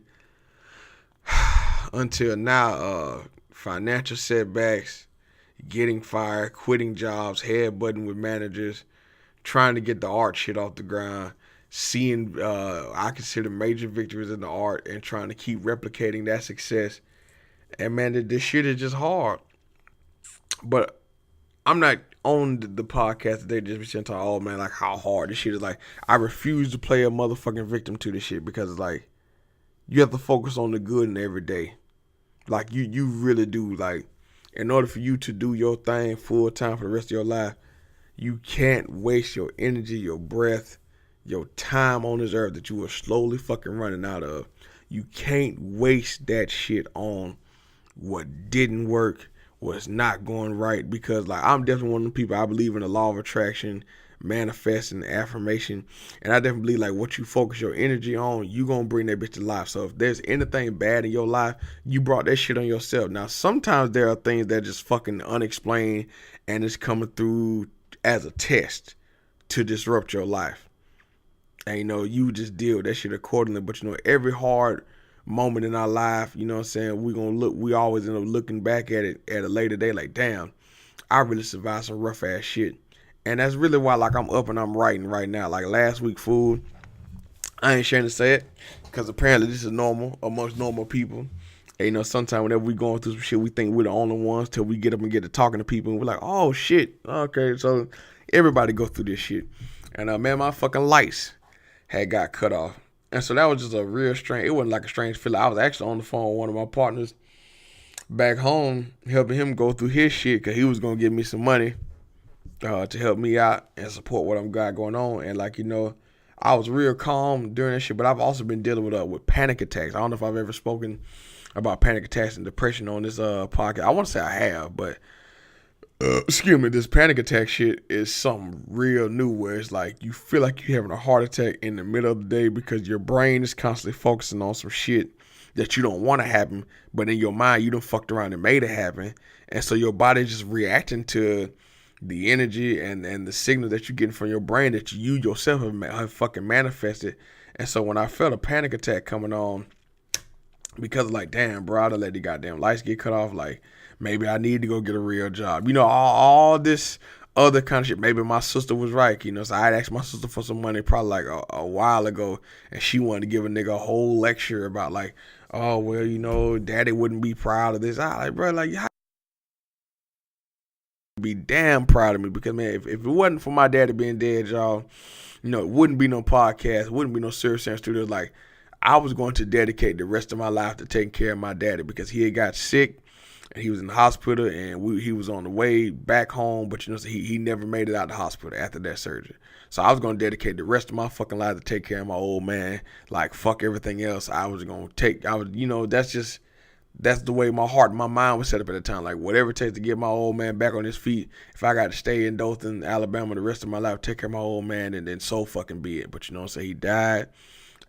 [SPEAKER 1] until now. Financial setbacks, getting fired, quitting jobs, headbutting with managers, trying to get the art shit off the ground, seeing I consider major victories in the art and trying to keep replicating that success. And man, this shit is just hard. But I'm not on the podcast today just be saying, oh man, like how hard this shit is. Like, I refuse to play a motherfucking victim to this shit, because it's like you have to focus on the good in every day. Like you really do. Like, in order for you to do your thing full time for the rest of your life, you can't waste your energy, your breath, your time on this earth that you are slowly fucking running out of. You can't waste that shit on what didn't work, what's not going right, because like I'm definitely one of the people, I believe in the law of attraction, manifesting, affirmation. And I definitely believe like what you focus your energy on, you gonna bring that bitch to life. So if there's anything bad in your life, you brought that shit on yourself. Now sometimes there are things that just fucking unexplained and it's coming through as a test to disrupt your life. And you just deal with that shit accordingly. But every hard moment in our life, you know what I'm saying, we always end up looking back at it at a later day like, damn, I really survived some rough ass shit. And that's really why like I'm up and I'm writing right now. Like last week, fool, I ain't ashamed to say it, because apparently this is normal amongst normal people. And sometimes whenever we going through some shit, we think we're the only ones till we get up and get to talking to people and we're like, oh shit, okay, so everybody go through this shit. And man, my fucking lights had got cut off. And so that was just a real strange, it wasn't like a strange feeling. I was actually on the phone with one of my partners back home, helping him go through his shit, because he was going to give me some money to help me out and support what I'm got going on. And like, I was real calm during that shit, but I've also been dealing with panic attacks. I don't know if I've ever spoken about panic attacks and depression on this podcast. I want to say I have, but excuse me, this panic attack shit is something real new, where it's like you feel like you're having a heart attack in the middle of the day because your brain is constantly focusing on some shit that you don't want to happen, but in your mind you done fucked around and made it happen. And so your body's just reacting to the energy and the signal that you're getting from your brain that you yourself have fucking manifested. And so when I felt a panic attack coming on, because like, damn, bro, I done let the goddamn lights get cut off, like, maybe I need to go get a real job. All this other kind of shit. Maybe my sister was right, so I had asked my sister for some money probably like a while ago, and she wanted to give a nigga a whole lecture about like, oh, well, daddy wouldn't be proud of this. I like, bro, like, how be damn proud of me, because, man, if it wasn't for my daddy being dead, y'all, it wouldn't be no podcast, it wouldn't be no Serious Studios. Like, I was going to dedicate the rest of my life to taking care of my daddy, because he had got sick and he was in the hospital, and he was on the way back home, but he never made it out of the hospital after that surgery. So I was going to dedicate the rest of my fucking life to take care of my old man. Like, fuck everything else. That's the way my heart and my mind was set up at the time. Like, whatever it takes to get my old man back on his feet. If I got to stay in Dothan, Alabama the rest of my life, take care of my old man, and then so fucking be it. But he died.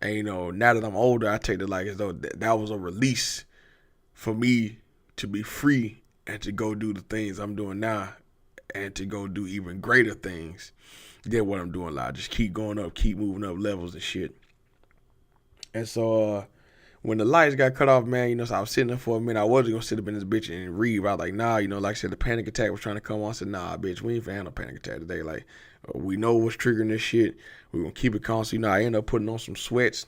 [SPEAKER 1] And now that I'm older, I take it like as though that was a release for me to be free and to go do the things I'm doing now, and to go do even greater things than what I'm doing. Like, just keep going up, keep moving up levels and shit. And so when the lights got cut off, man, so I was sitting there for a minute. I wasn't gonna sit up in this bitch and read. I was like, nah, like I said, the panic attack was trying to come on. I said, nah, bitch, we ain't finna have no panic attack today. Like, we know what's triggering this shit. We're gonna keep it calm. So, I ended up putting on some sweats,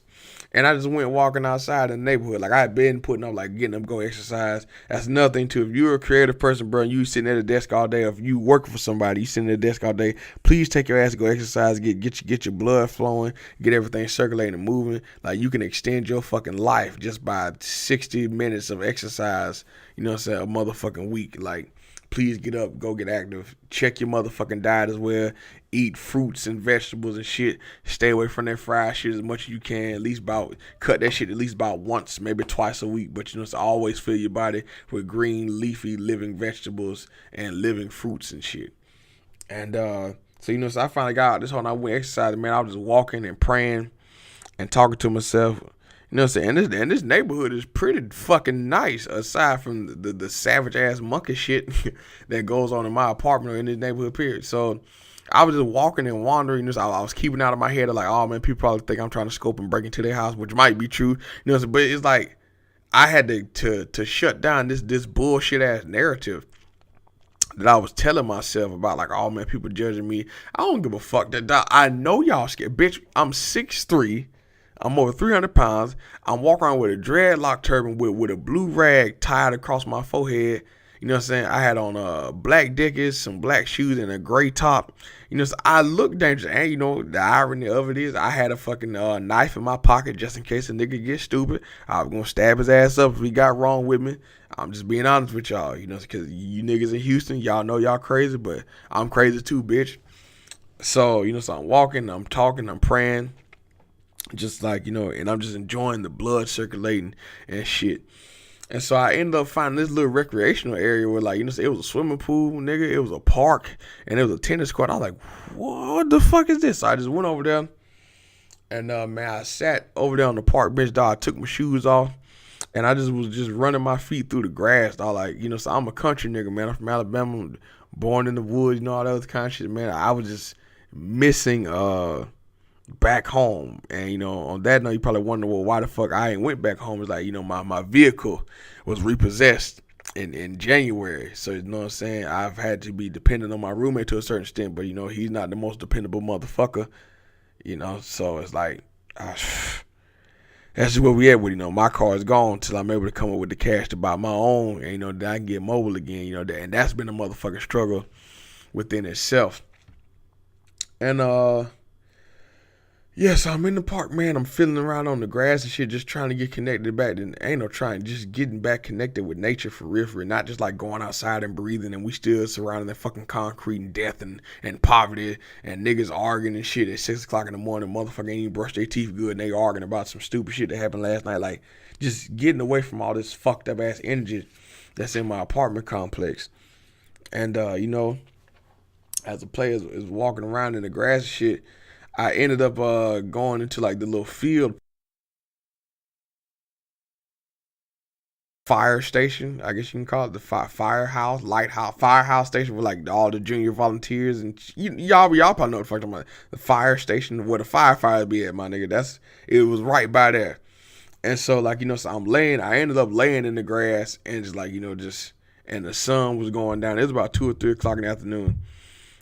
[SPEAKER 1] and I just went walking outside in the neighborhood. Like, I had been putting up, like, getting up, go exercise. That's another thing too. If you're a creative person, bro, and you sitting at a desk all day, or if you working for somebody, you sitting at a desk all day, please take your ass to go exercise, get your blood flowing, get everything circulating and moving. Like, you can extend your fucking life just by 60 minutes of exercise, a motherfucking week. Like, please get up, go get active, check your motherfucking diet as well, eat fruits and vegetables and shit, stay away from that fried shit as much as you can, cut that shit at least about once, maybe twice a week, but to always fill your body with green, leafy, living vegetables and living fruits and shit. And so I finally got out this whole night, I went exercising, man. I was just walking and praying and talking to myself. And this neighborhood is pretty fucking nice, aside from the savage ass monkey shit that goes on in my apartment or in this neighborhood, period. So I was just walking and wandering. I was keeping out of my head, like, oh man, people probably think I'm trying to scope and break into their house, which might be true. But it's like I had to shut down this bullshit ass narrative that I was telling myself about, like, oh man, people judging me. I don't give a fuck. That I know y'all scared, bitch. I'm 6'3". I'm over 300 pounds. I'm walking around with a dreadlock turban with a blue rag tied across my forehead. You know what I'm saying? I had on black Dickies, some black shoes, and a gray top. So I look dangerous. And the irony of it is I had a fucking knife in my pocket just in case a nigga gets stupid. I was going to stab his ass up if he got wrong with me. I'm just being honest with y'all, because you niggas in Houston, y'all know y'all crazy, but I'm crazy too, bitch. So, so I'm walking, I'm talking, I'm praying. Just like, and I'm just enjoying the blood circulating and shit. And so I ended up finding this little recreational area where, like, it was a swimming pool, nigga. It was a park, and it was a tennis court. I was like, what the fuck is this? So I just went over there, and man, I sat over there on the park bench, dog. I took my shoes off, and I just was just running my feet through the grass, dog. Like, so I'm a country nigga, man. I'm from Alabama, born in the woods, all that other kind of shit, man. I was just missing back home. And on that note, you probably wonder, well, why the fuck I ain't went back home. It's like, my vehicle was repossessed in January. So you know what I'm saying, I've had to be dependent on my roommate to a certain extent, but he's not the most dependable motherfucker. So it's like that's just where we at with my car is gone till I'm able to come up with the cash to buy my own, and that I can get mobile again, and that's been a motherfucking struggle within itself. And yeah, so I'm in the park, man. I'm feeling around on the grass and shit, just trying to get connected back. And ain't no trying, just getting back connected with nature for real, not just like going outside and breathing. And we still surrounded in fucking concrete and death and poverty and niggas arguing and shit at 6 o'clock in the morning. Motherfucker ain't even brushed their teeth good and they arguing about some stupid shit that happened last night. Like, just getting away from all this fucked up ass energy that's in my apartment complex. And, as the player is walking around in the grass and shit, I ended up going into like the little field fire station, I guess you can call it, the firehouse station with like all the junior volunteers, and y'all probably know what the fuck I'm talking about. The fire station where the firefighters be at, my nigga. It was right by there. And so like, so I ended up laying in the grass and just like, and the sun was going down. It was about 2 or 3 o'clock in the afternoon.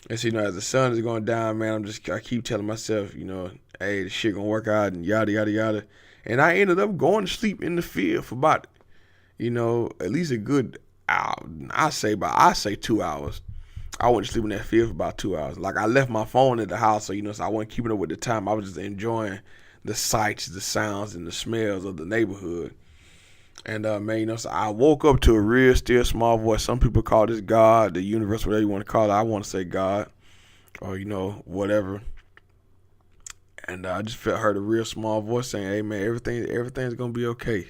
[SPEAKER 1] And so, as the sun is going down, man, I keep telling myself, hey, this shit gonna work out and yada, yada, yada. And I ended up going to sleep in the field for about, at least a good hour. I say 2 hours. I went to sleep in that field for about 2 hours. Like, I left my phone at the house, so, so I wasn't keeping up with the time. I was just enjoying the sights, the sounds, and the smells of the neighborhood. And, man, so I woke up to a real still small voice. Some people call this God, the universe, whatever you want to call it. I want to say God or, whatever. And I just heard a real small voice saying, hey, man, everything's going to be okay.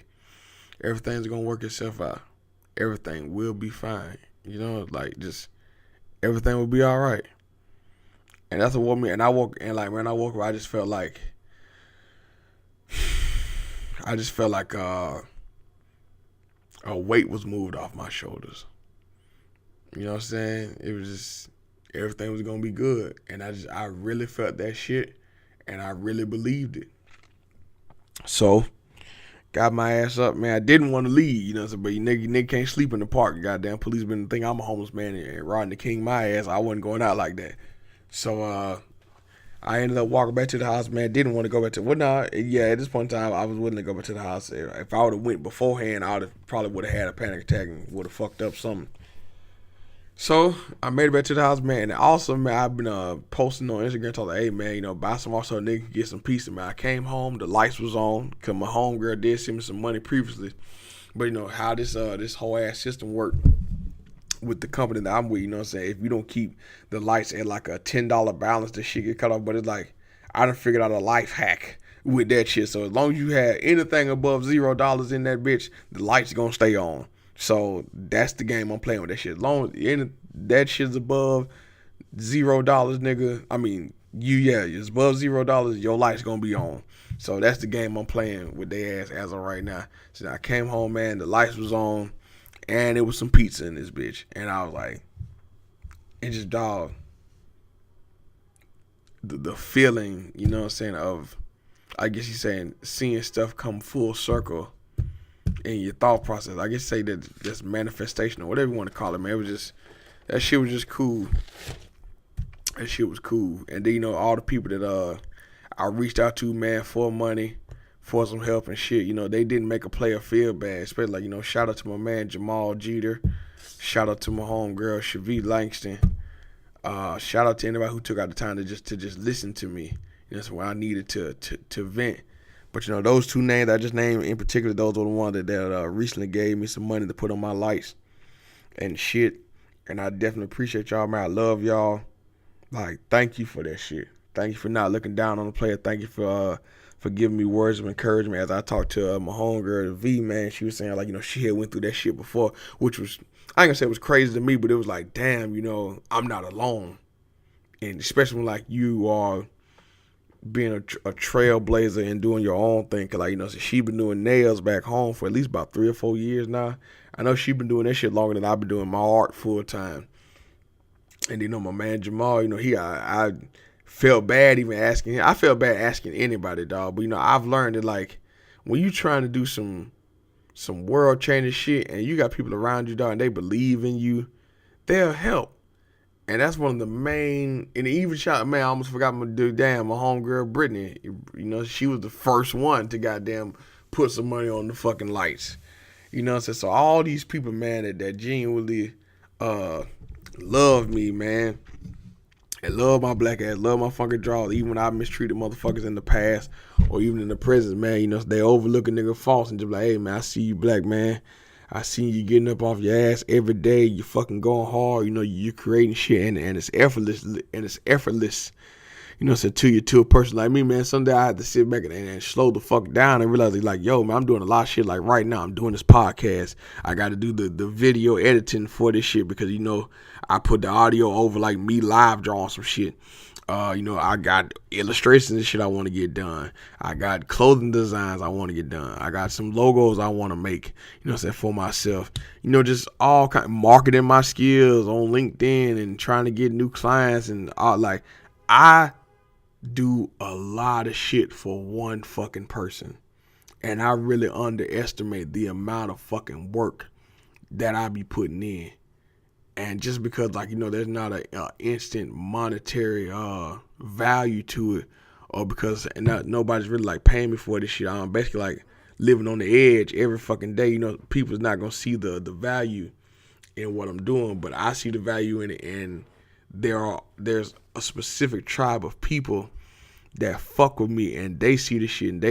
[SPEAKER 1] Everything's going to work itself out. Everything will be fine. Like, just everything will be all right. And that's what woke me. And I woke up, I just felt like a weight was moved off my shoulders. You know what I'm saying? It was just, everything was gonna be good. And I really felt that shit, and I really believed it. So, got my ass up, man. I didn't want to leave, but you nigga can't sleep in the park. Goddamn police been think I'm a homeless man and riding the king my ass. I wasn't going out like that. So, I ended up walking back to the house, man. Didn't want to go back to, at this point in time, I was willing to go back to the house. If I would have went beforehand, I probably would have had a panic attack and would have fucked up something. So, I made it back to the house, man. And also, man, I've been posting on Instagram, talking like, hey, man, buy some more so a nigga can get some pizza, man. I came home, the lights was on, because my homegirl did send me some money previously. But, how this whole ass system worked with the company that I'm with, if you don't keep the lights at like a $10 balance, the shit get cut off. But it's like, I done figured out a life hack with that shit. So as long as you have anything above $0 in that bitch, the lights gonna stay on. So that's the game I'm playing with that shit. As long as that shit's above $0, nigga, I mean, it's above $0, your light's gonna be on. So that's the game I'm playing with their ass as of right now. So I came home, man, the lights was on, and there was some pizza in this bitch. And I was like, it just, dog, the feeling, you know what I'm saying, of, I guess you're saying, seeing stuff come full circle in your thought process. I guess say that that's manifestation or whatever you want to call it, man. It was just, that shit was just cool. That shit was cool. And then, all the people that I reached out to, man, for money, for some help and shit, they didn't make a player feel bad. Especially like, shout out to my man Jamal Jeter. Shout out to my homegirl Shavit Langston. Shout out to anybody who took out the time to just listen to me. That's when I needed to vent. But those two names I just named in particular, those were the ones that recently gave me some money to put on my lights and shit. And I definitely appreciate y'all, man. I love y'all. Like, thank you for that shit. Thank you for not looking down on the player. Thank you for for giving me words of encouragement as I talked to my homegirl V, man. She was saying like, she had went through that shit before, which was, I ain't gonna say it was crazy to me, but it was like, damn, I'm not alone. And especially when like you are being a trailblazer and doing your own thing. Cause like, so she been doing nails back home for at least about 3 or 4 years now. I know she been doing that shit longer than I've been doing my art full time. And my man Jamal, I felt bad even asking him. I felt bad asking anybody, dog. But I've learned that like when you trying to do some world changing shit and you got people around you, dog, and they believe in you, they'll help. And that's one of the main, and even shout, man, I almost forgot my dude, my homegirl Brittany. She was the first one to goddamn put some money on the fucking lights. So all these people, man, that genuinely love me, man, and love my black ass, love my fucking draws, even when I mistreated motherfuckers in the past or even in the present, man, they overlook a nigga false and just like, hey, man, I see you black, man. I seen you getting up off your ass every day. You fucking going hard. You creating shit and it's effortless. So to a person like me, man, someday I had to sit back and slow the fuck down and realize like, yo, man, I'm doing a lot of shit. Like right now, I'm doing this podcast. I got to do the video editing for this shit because, I put the audio over like me live drawing some shit. I got illustrations and shit I want to get done. I got clothing designs I want to get done. I got some logos I want to make, for myself. Just all kind of marketing my skills on LinkedIn and trying to get new clients and all. Like, I do a lot of shit for one fucking person. And I really underestimate the amount of fucking work that I be putting in. And just because, like, there's not a instant monetary value to it, or because nobody's really, like, paying me for this shit, I'm basically, like, living on the edge every fucking day. People's not going to see the value in what I'm doing, but I see the value in it, and there's a specific tribe of people that fuck with me, and they see the shit, and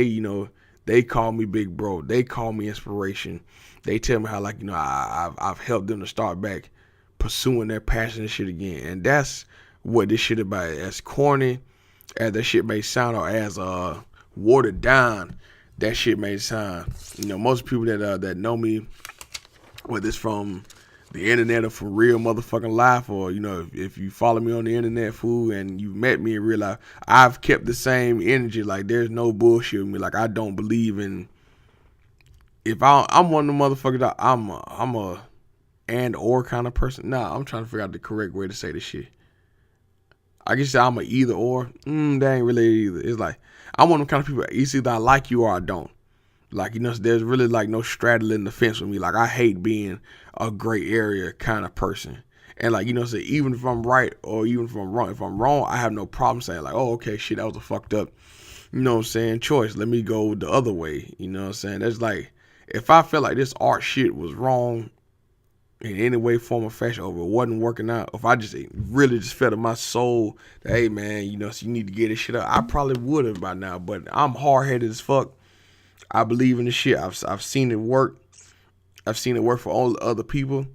[SPEAKER 1] they call me big bro. They call me inspiration. They tell me how, like, I've helped them to start back pursuing their passion and shit again. And that's what this shit about. As corny as that shit may sound, or as watered down that shit may sound, most people that know me, whether it's from the internet or from real motherfucking life, or if you follow me on the internet, fool, and you met me in real life, I've kept the same energy. Like, there's no bullshit with me. Like, I don't believe in, if I'm one of the motherfuckers that I'm a and or kind of person. Nah, I'm trying to figure out the correct way to say this shit. I guess I'm a either or. That ain't really either. It's like, I'm one of them kind of people, it's either I like you or I don't. Like, there's really like no straddling the fence with me. Like, I hate being a gray area kind of person. And like, so even if I'm right or even if I'm wrong, I have no problem saying like, oh, okay, shit, that was a fucked up, choice. Let me go the other way. That's like, if I felt like this art shit was wrong in any way, form, or fashion, or if it wasn't working out, if I just really just felt in my soul that, hey, man, so you need to get this shit up, I probably would have by now. But I'm hard-headed as fuck. I believe in this shit. I've seen it work. I've seen it work for all other people.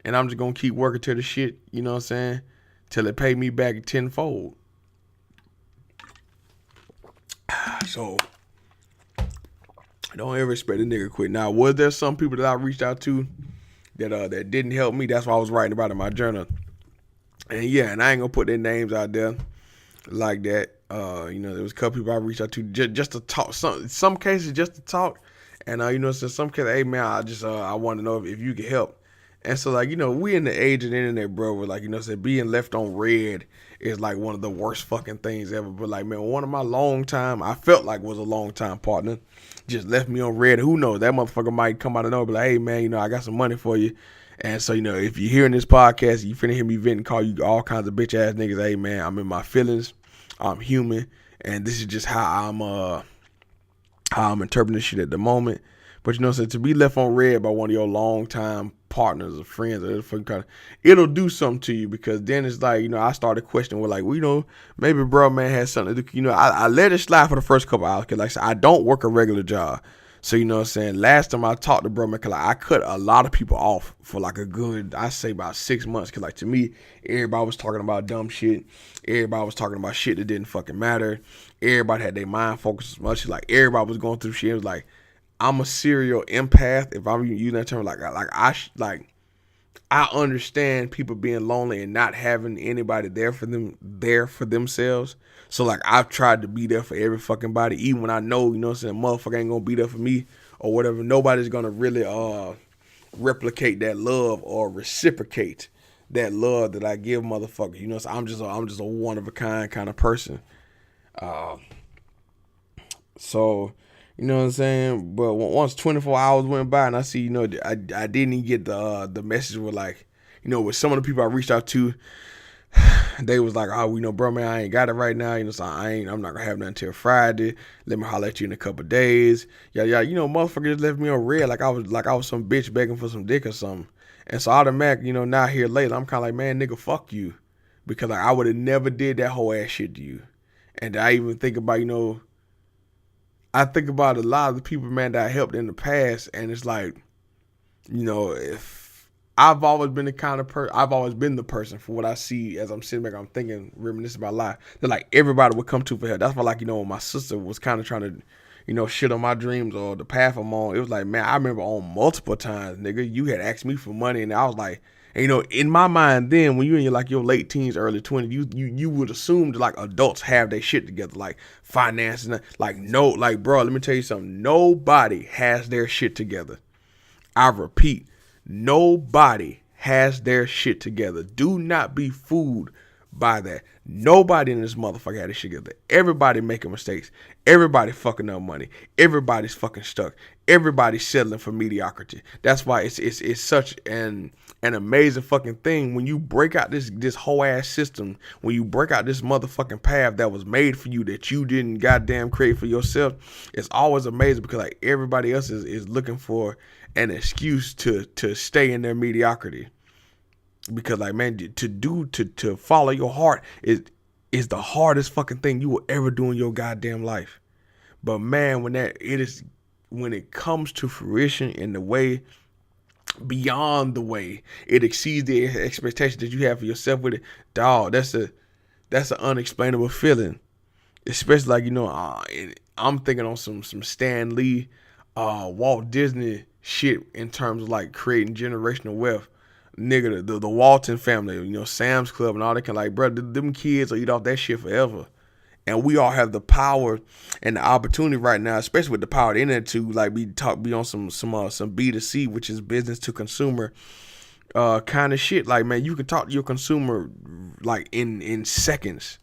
[SPEAKER 1] And I'm just going to keep working till the shit, till it pay me back tenfold. So, don't ever expect a nigga quit. Now, was there some people that I reached out to that didn't help me? That's what I was writing about in my journal. And yeah, and I ain't gonna put their names out there like that. There was a couple people I reached out to just to talk. Some cases just to talk. And so some cases, hey man, I want to know if you can help. And so like, we in the age of the internet, bro, where like, being left on red is like one of the worst fucking things ever. But like, man, one of my I felt like was a long time partner, just left me on red. Who knows? That motherfucker might come out of nowhere and be like, hey man, I got some money for you. And so, if you're hearing this podcast, you finna hear me vent and call you all kinds of bitch ass niggas. Hey man, I'm in my feelings. I'm human. And this is just how I'm interpreting this shit at the moment. But so to be left on red by one of your long time partners or friends, or it'll do something to you, because then it's like, I started questioning, like, well, maybe bro, man, has something to do. I let it slide for the first couple hours, because like I said, I don't work a regular job. So, you know what I'm saying? Last time I talked to bro, man, cause like I cut a lot of people off for like a good, I say about 6 months. Cause like to me, everybody was talking about dumb shit. Everybody was talking about shit that didn't fucking matter. Everybody had their mind focused as much. Like everybody was going through shit. It was like, I'm a serial empath. If I'm using that term, I understand people being lonely and not having anybody there for them, there for themselves. So like I've tried to be there for every fucking body, even when I know, you know what I'm saying, motherfucker ain't gonna be there for me or whatever. Nobody's gonna really replicate that love or reciprocate that love that I give motherfuckers. You know, so I'm just a one of a kind of person. So, you know what I'm saying? But once 24 hours went by and I see, you know, I didn't even get the message with like, you know, with some of the people I reached out to, they was like, oh, you know, bro, man, I ain't got it right now. You know, so I'm not gonna have nothing until Friday. Let me holler at you in a couple of days. Yeah, you know, motherfuckers just left me on red like I was some bitch begging for some dick or something. And so automatically, you know, now here later, I'm kind of like, man, nigga, fuck you, because like I would have never did that whole ass shit to you. And I even think about, you know, I think about a lot of the people, man, that I helped in the past, and it's like, you know, if I've always been the kind of person, I've always been the person for what I see as I'm sitting back, I'm thinking, reminiscing about life, that like everybody would come to for help. That's why, like, you know, when my sister was kind of trying to, you know, shit on my dreams or the path I'm on, it was like, man, I remember on multiple times, nigga, you had asked me for money, and I was like, and, you know, in my mind then, when you're in your like your late teens, early 20s, you would assume that like adults have their shit together, like finance and like no, like bro, let me tell you something. Nobody has their shit together. I repeat, nobody has their shit together. Do not be fooled by that. Nobody in this motherfucker had this shit together. Everybody making mistakes. Everybody fucking up money. Everybody's fucking stuck. Everybody's settling for mediocrity. That's why it's such an amazing fucking thing when you break out this whole ass system, when you break out this motherfucking path that was made for you that you didn't goddamn create for yourself. It's always amazing because like everybody else is looking for an excuse to stay in their mediocrity. Because like, man, to follow your heart is the hardest fucking thing you will ever do in your goddamn life. But man, when it comes to fruition in the way, beyond the way, it exceeds the expectation that you have for yourself with it, dog, that's an unexplainable feeling. Especially like, you know, I'm thinking on some Stan Lee, Walt Disney shit in terms of like creating generational wealth. Nigga, the Walton family, you know, Sam's Club and all that kind of like, bro, them kids will eat off that shit forever. And we all have the power and the opportunity right now, especially with the power of the internet, to like be on some B2C, which is business to consumer kind of shit. Like, man, you can talk to your consumer like in seconds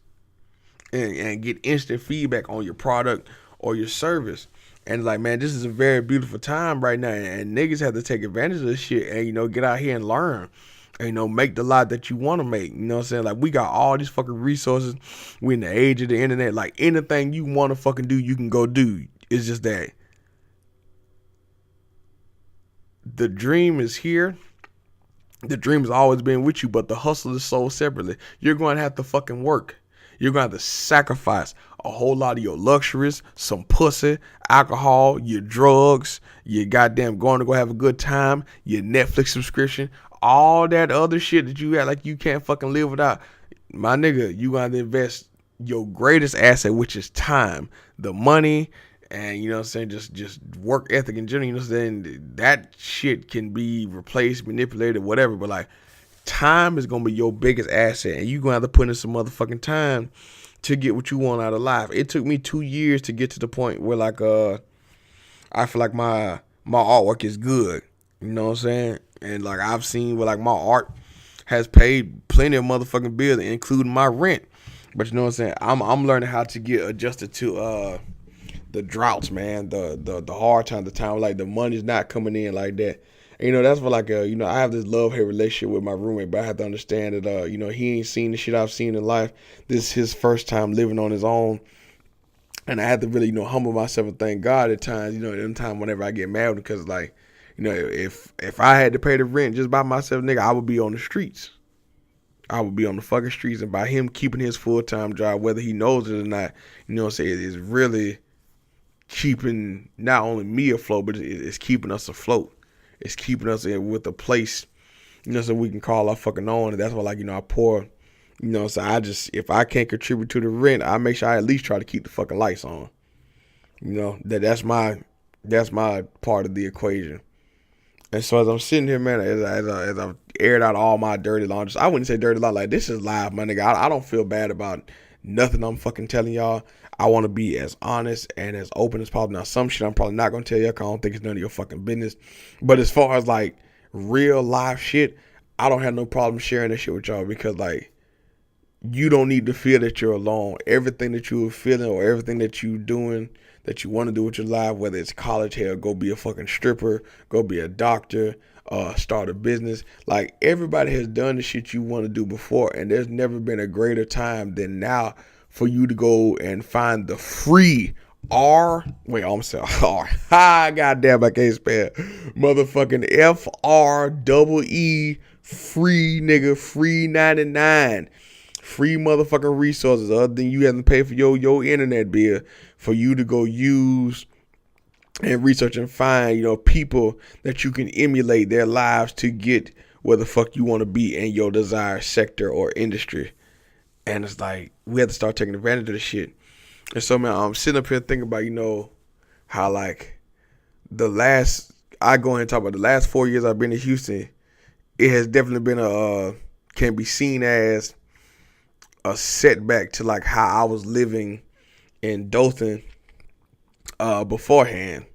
[SPEAKER 1] and get instant feedback on your product or your service. And like, man, this is a very beautiful time right now, and niggas have to take advantage of this shit and, you know, get out here and learn and, you know, make the life that you want to make. You know what I'm saying? Like, we got all these fucking resources. We in the age of the internet. Like, anything you want to fucking do, you can go do. It's just that the dream is here. The dream has always been with you, but the hustle is sold separately. You're going to have to fucking work. You're going to have to sacrifice a whole lot of your luxuries, some pussy, alcohol, your drugs, your goddamn going to go have a good time, your Netflix subscription, all that other shit that you got like you can't fucking live without. My nigga, you got to invest your greatest asset, which is time, the money, and, you know what I'm saying, just work ethic in general. You know what I'm saying? That shit can be replaced, manipulated, whatever, but like, time is gonna be your biggest asset, and you're gonna have to put in some motherfucking time to get what you want out of life. It took me 2 years to get to the point where like I feel like my artwork is good. You know what I'm saying? And like I've seen where like my art has paid plenty of motherfucking bills, including my rent. But you know what I'm saying? I'm learning how to get adjusted to the droughts, man, the hard time, the time like the money's not coming in like that. And, you know, that's what like you know, I have this love-hate relationship with my roommate, but I have to understand that you know, he ain't seen the shit I've seen in life. This is his first time living on his own. And I have to really, you know, humble myself and thank God at times, you know, in time whenever I get mad, because like, you know, if I had to pay the rent just by myself, nigga, I would be on the streets. I would be on the fucking streets, and by him keeping his full-time job, whether he knows it or not, you know what I'm saying, is really keeping not only me afloat, but it's keeping us afloat. It's keeping us with a place, so we can call our fucking own. And that's why, like, I pour, so if I can't contribute to the rent, I make sure I at least try to keep the fucking lights on. That's my part of the equation. And so as I'm sitting here, man, as I've aired out all my dirty laundry, I wouldn't say dirty laundry, like, this is live, my nigga. I don't feel bad about nothing I'm fucking telling y'all. I want to be as honest and as open as possible. Now, some shit I'm probably not going to tell y'all because I don't think it's none of your fucking business. But as far as, like, real life shit, I don't have no problem sharing this shit with y'all because, like, you don't need to feel that you're alone. Everything that you are feeling or everything that you doing that you want to do with your life, whether it's college, hell, go be a fucking stripper, go be a doctor, start a business. Like, everybody has done the shit you want to do before, and there's never been a greater time than now for you to go and find the free I'm saying R. Ha, goddamn, I can't spell. Motherfucking FREE, free, nigga, free 99. Free motherfucking resources other than you having to pay for your internet bill for you to go use and research and find, people that you can emulate their lives to get where the fuck you want to be in your desired sector or industry. And it's like, we have to start taking advantage of this shit. And so, man, I'm sitting up here thinking about, how, like, I go ahead and talk about the last 4 years I've been in Houston. It has definitely been can be seen as a setback to, like, how I was living in Dothan beforehand.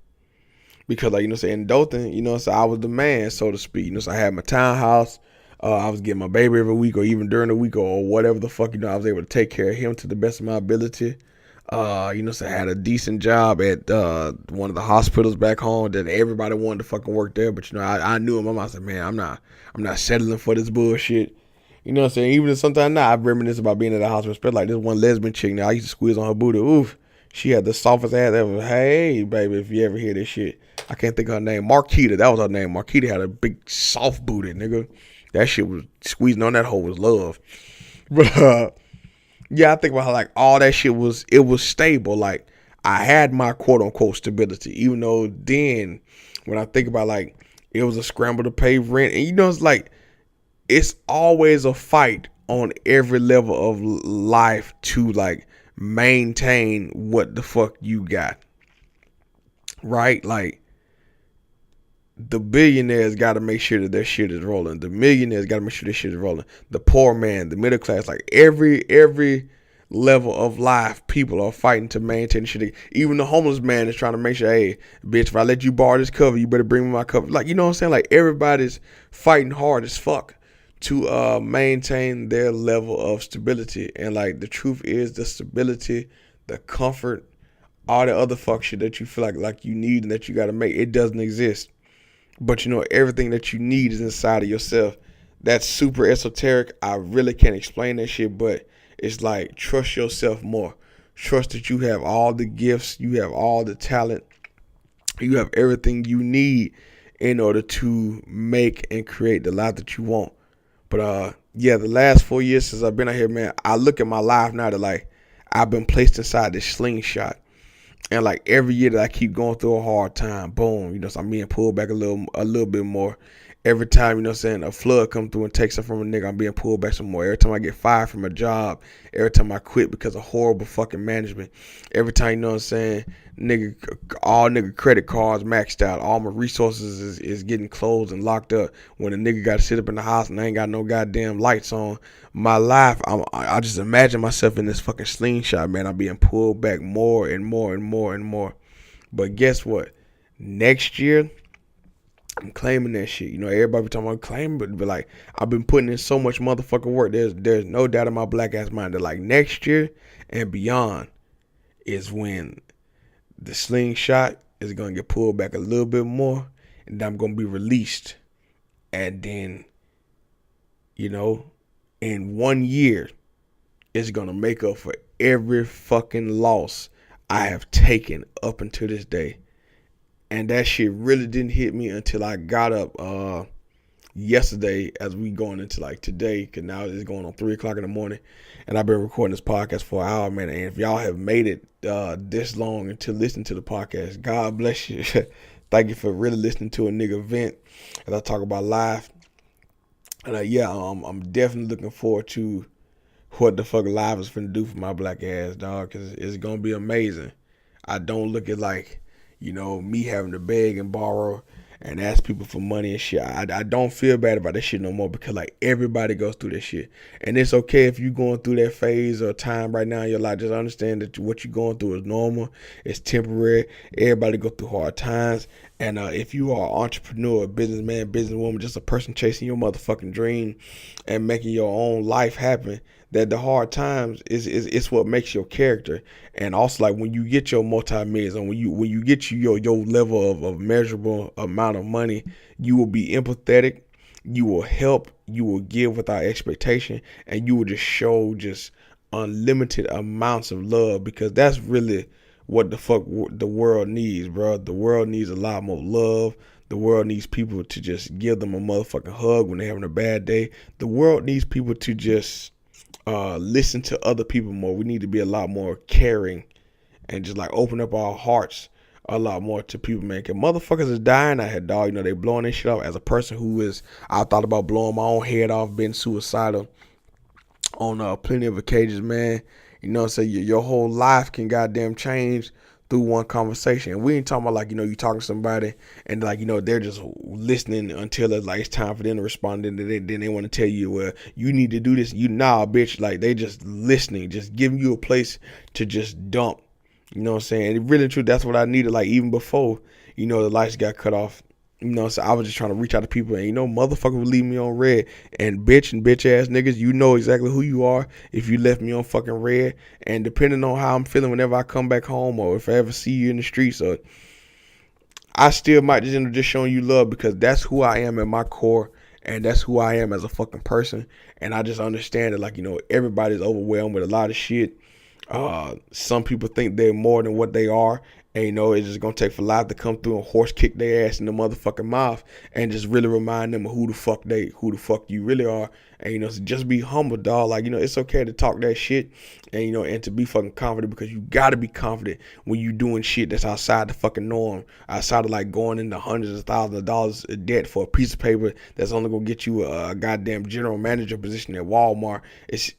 [SPEAKER 1] Because, like, in Dothan, so I was the man, so to speak. So I had my townhouse. I was getting my baby every week or even during the week or whatever the fuck, I was able to take care of him to the best of my ability. So I had a decent job at one of the hospitals back home that everybody wanted to fucking work there. But, I knew in my mind, I said, man, I'm not settling for this bullshit. You know what I'm saying? Even if sometimes now I reminisce about being at the hospital, especially like this one lesbian chick now. I used to squeeze on her booty. Oof. She had the softest ass ever. Hey, baby, if you ever hear this shit. I can't think of her name. Marquita. That was her name. Marquita had a big soft booty, nigga. That shit was squeezing on that hole was love. But yeah, I think about how, like, all that shit was stable. Like, I had my quote unquote stability. Even though then when I think about, like, it was a scramble to pay rent. And it's like, it's always a fight on every level of life to, like, maintain what the fuck you got. Right? Like, the billionaires got to make sure that their shit is rolling. The millionaires got to make sure their shit is rolling. The poor man, the middle class, like, every level of life, people are fighting to maintain shit. Even the homeless man is trying to make sure, hey, bitch, if I let you borrow this cover, you better bring me my cover. Like, you know what I'm saying? Like, everybody's fighting hard as fuck to maintain their level of stability. And, like, the truth is, the stability, the comfort, all the other fuck shit that you feel like you need and that you got to make, it doesn't exist. But everything that you need is inside of yourself. That's super esoteric. I really can't explain that shit, but it's like, trust yourself more. Trust that you have all the gifts, you have all the talent, you have everything you need in order to make and create the life that you want. But yeah, the last 4 years since I've been out here, man, I look at my life now that, like, I've been placed inside this slingshot. And, like, every year that I keep going through a hard time, boom, so I'm being pulled back a little bit more. Every time, a flood come through and takes it from a nigga, I'm being pulled back some more. Every time I get fired from a job, every time I quit because of horrible fucking management, every time, nigga, all nigga credit cards maxed out, all my resources is getting closed and locked up. When a nigga got to sit up in the house and I ain't got no goddamn lights on, my life, I just imagine myself in this fucking slingshot, man. I'm being pulled back more and more and more and more. But guess what? Next year, I'm claiming that shit. Everybody be talking about claiming, but like, I've been putting in so much motherfucking work. There's no doubt in my black ass mind that, like, next year and beyond is when the slingshot is gonna get pulled back a little bit more, and I'm gonna be released. And then, in 1 year, it's gonna make up for every fucking loss I have taken up until this day. And that shit really didn't hit me until I got up yesterday as we going into like today, because now it's going on 3 o'clock in the morning, and I've been recording this podcast for an hour, man. And if y'all have made it this long to listen to the podcast, God bless you. Thank you for really listening to a nigga vent as I talk about life. And I'm definitely looking forward to what the fuck live is finna do for my black ass, dog, because it's gonna be amazing. I don't look at like, me having to beg and borrow and ask people for money and shit. I don't feel bad about that shit no more, because like everybody goes through this shit. And it's okay if you're going through that phase or time right now in your life. Just understand that what you're going through is normal. It's temporary. Everybody go through hard times. And if you are an entrepreneur, businessman, businesswoman, just a person chasing your motherfucking dream and making your own life happen, that the hard times is what makes your character. And also, like, when you get your multi-millions, and when you get your level of measurable amount of money, you will be empathetic, you will help, you will give without expectation, and you will just show just unlimited amounts of love, because that's really what the fuck the world needs, bro. The world needs a lot more love. The world needs people to just give them a motherfucking hug when they're having a bad day. The world needs people to just listen to other people more. We need to be a lot more caring and just like open up our hearts a lot more to people, man. Cause motherfuckers is dying out here, dog. They blowing this shit off. As a person I thought about blowing my own head off, being suicidal on plenty of occasions, man. So your whole life can goddamn change through one conversation. And we ain't talking about like, you talking to somebody and like, they're just listening until it's time for them to respond. And then they want to tell you, well, you need to do this. Nah, bitch. Like, they just listening, just giving you a place to just dump. You know what I'm saying? And really true, that's what I needed. Like, even before, the lights got cut off. So I was just trying to reach out to people, and motherfucker would leave me on red, and bitch ass niggas, you know exactly who you are if you left me on fucking red. And depending on how I'm feeling whenever I come back home, or if I ever see you in the streets, or I still might just end up just showing you love, because that's who I am at my core, and that's who I am as a fucking person. And I just understand that, like, everybody's overwhelmed with a lot of shit. Some people think they're more than what they are. And it's just gonna take for life to come through and horse kick their ass in the motherfucking mouth and just really remind them of who the fuck you really are. And so just be humble, dog. Like, it's okay to talk that shit and and to be fucking confident, because you gotta be confident when you doing shit that's outside the fucking norm, outside of like going into hundreds of thousands of dollars of debt for a piece of paper that's only gonna get you a goddamn general manager position at Walmart. It's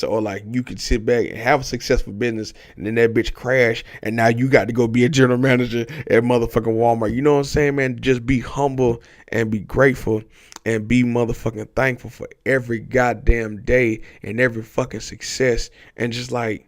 [SPEAKER 1] or like you could sit back and have a successful business, and then that bitch crash, and now you got to go be a general manager at motherfucking Walmart. You know what I'm saying, man? Just be humble and be grateful and be motherfucking thankful for every goddamn day and every fucking success, and just like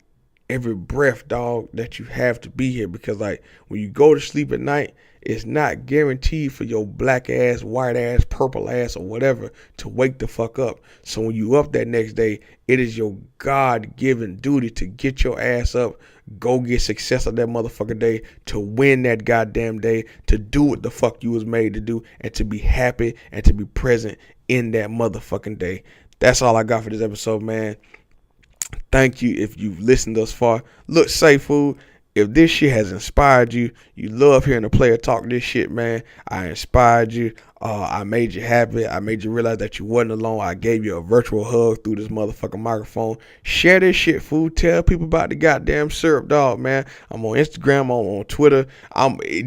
[SPEAKER 1] every breath, dog, that you have to be here. Because like when you go to sleep at night, it's not guaranteed for your black ass, white ass, purple ass, or whatever to wake the fuck up. So when you up that next day, it is your God-given duty to get your ass up, go get success of that motherfucking day, to win that goddamn day, to do what the fuck you was made to do, and to be happy and to be present in that motherfucking day. That's all I got for this episode, man. Thank you if you've listened thus far. Look, say food. If this shit has inspired you, you love hearing a player talk this shit, man. I inspired you. I made you happy. I made you realize that you wasn't alone. I gave you a virtual hug through this motherfucking microphone. Share this shit, fool. Tell people about the goddamn Syrup, dog, man. I'm on Instagram. I'm on Twitter.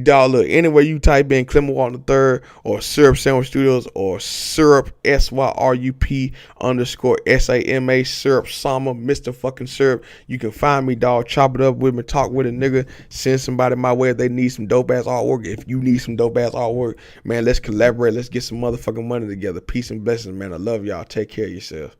[SPEAKER 1] Dog, look, anywhere you type in Clement Walton III or Syrup Sandwich Studios or Syrup, SYRUP _SAMA, Syrup Sama, Mr. fucking Syrup. You can find me, dog. Chop it up with me. Talk with a nigga. Send somebody my way if they need some dope ass artwork. If you need some dope ass artwork, man, let's collaborate. Let's get some motherfucking money together. Peace and blessings, man. I love y'all. Take care of yourself.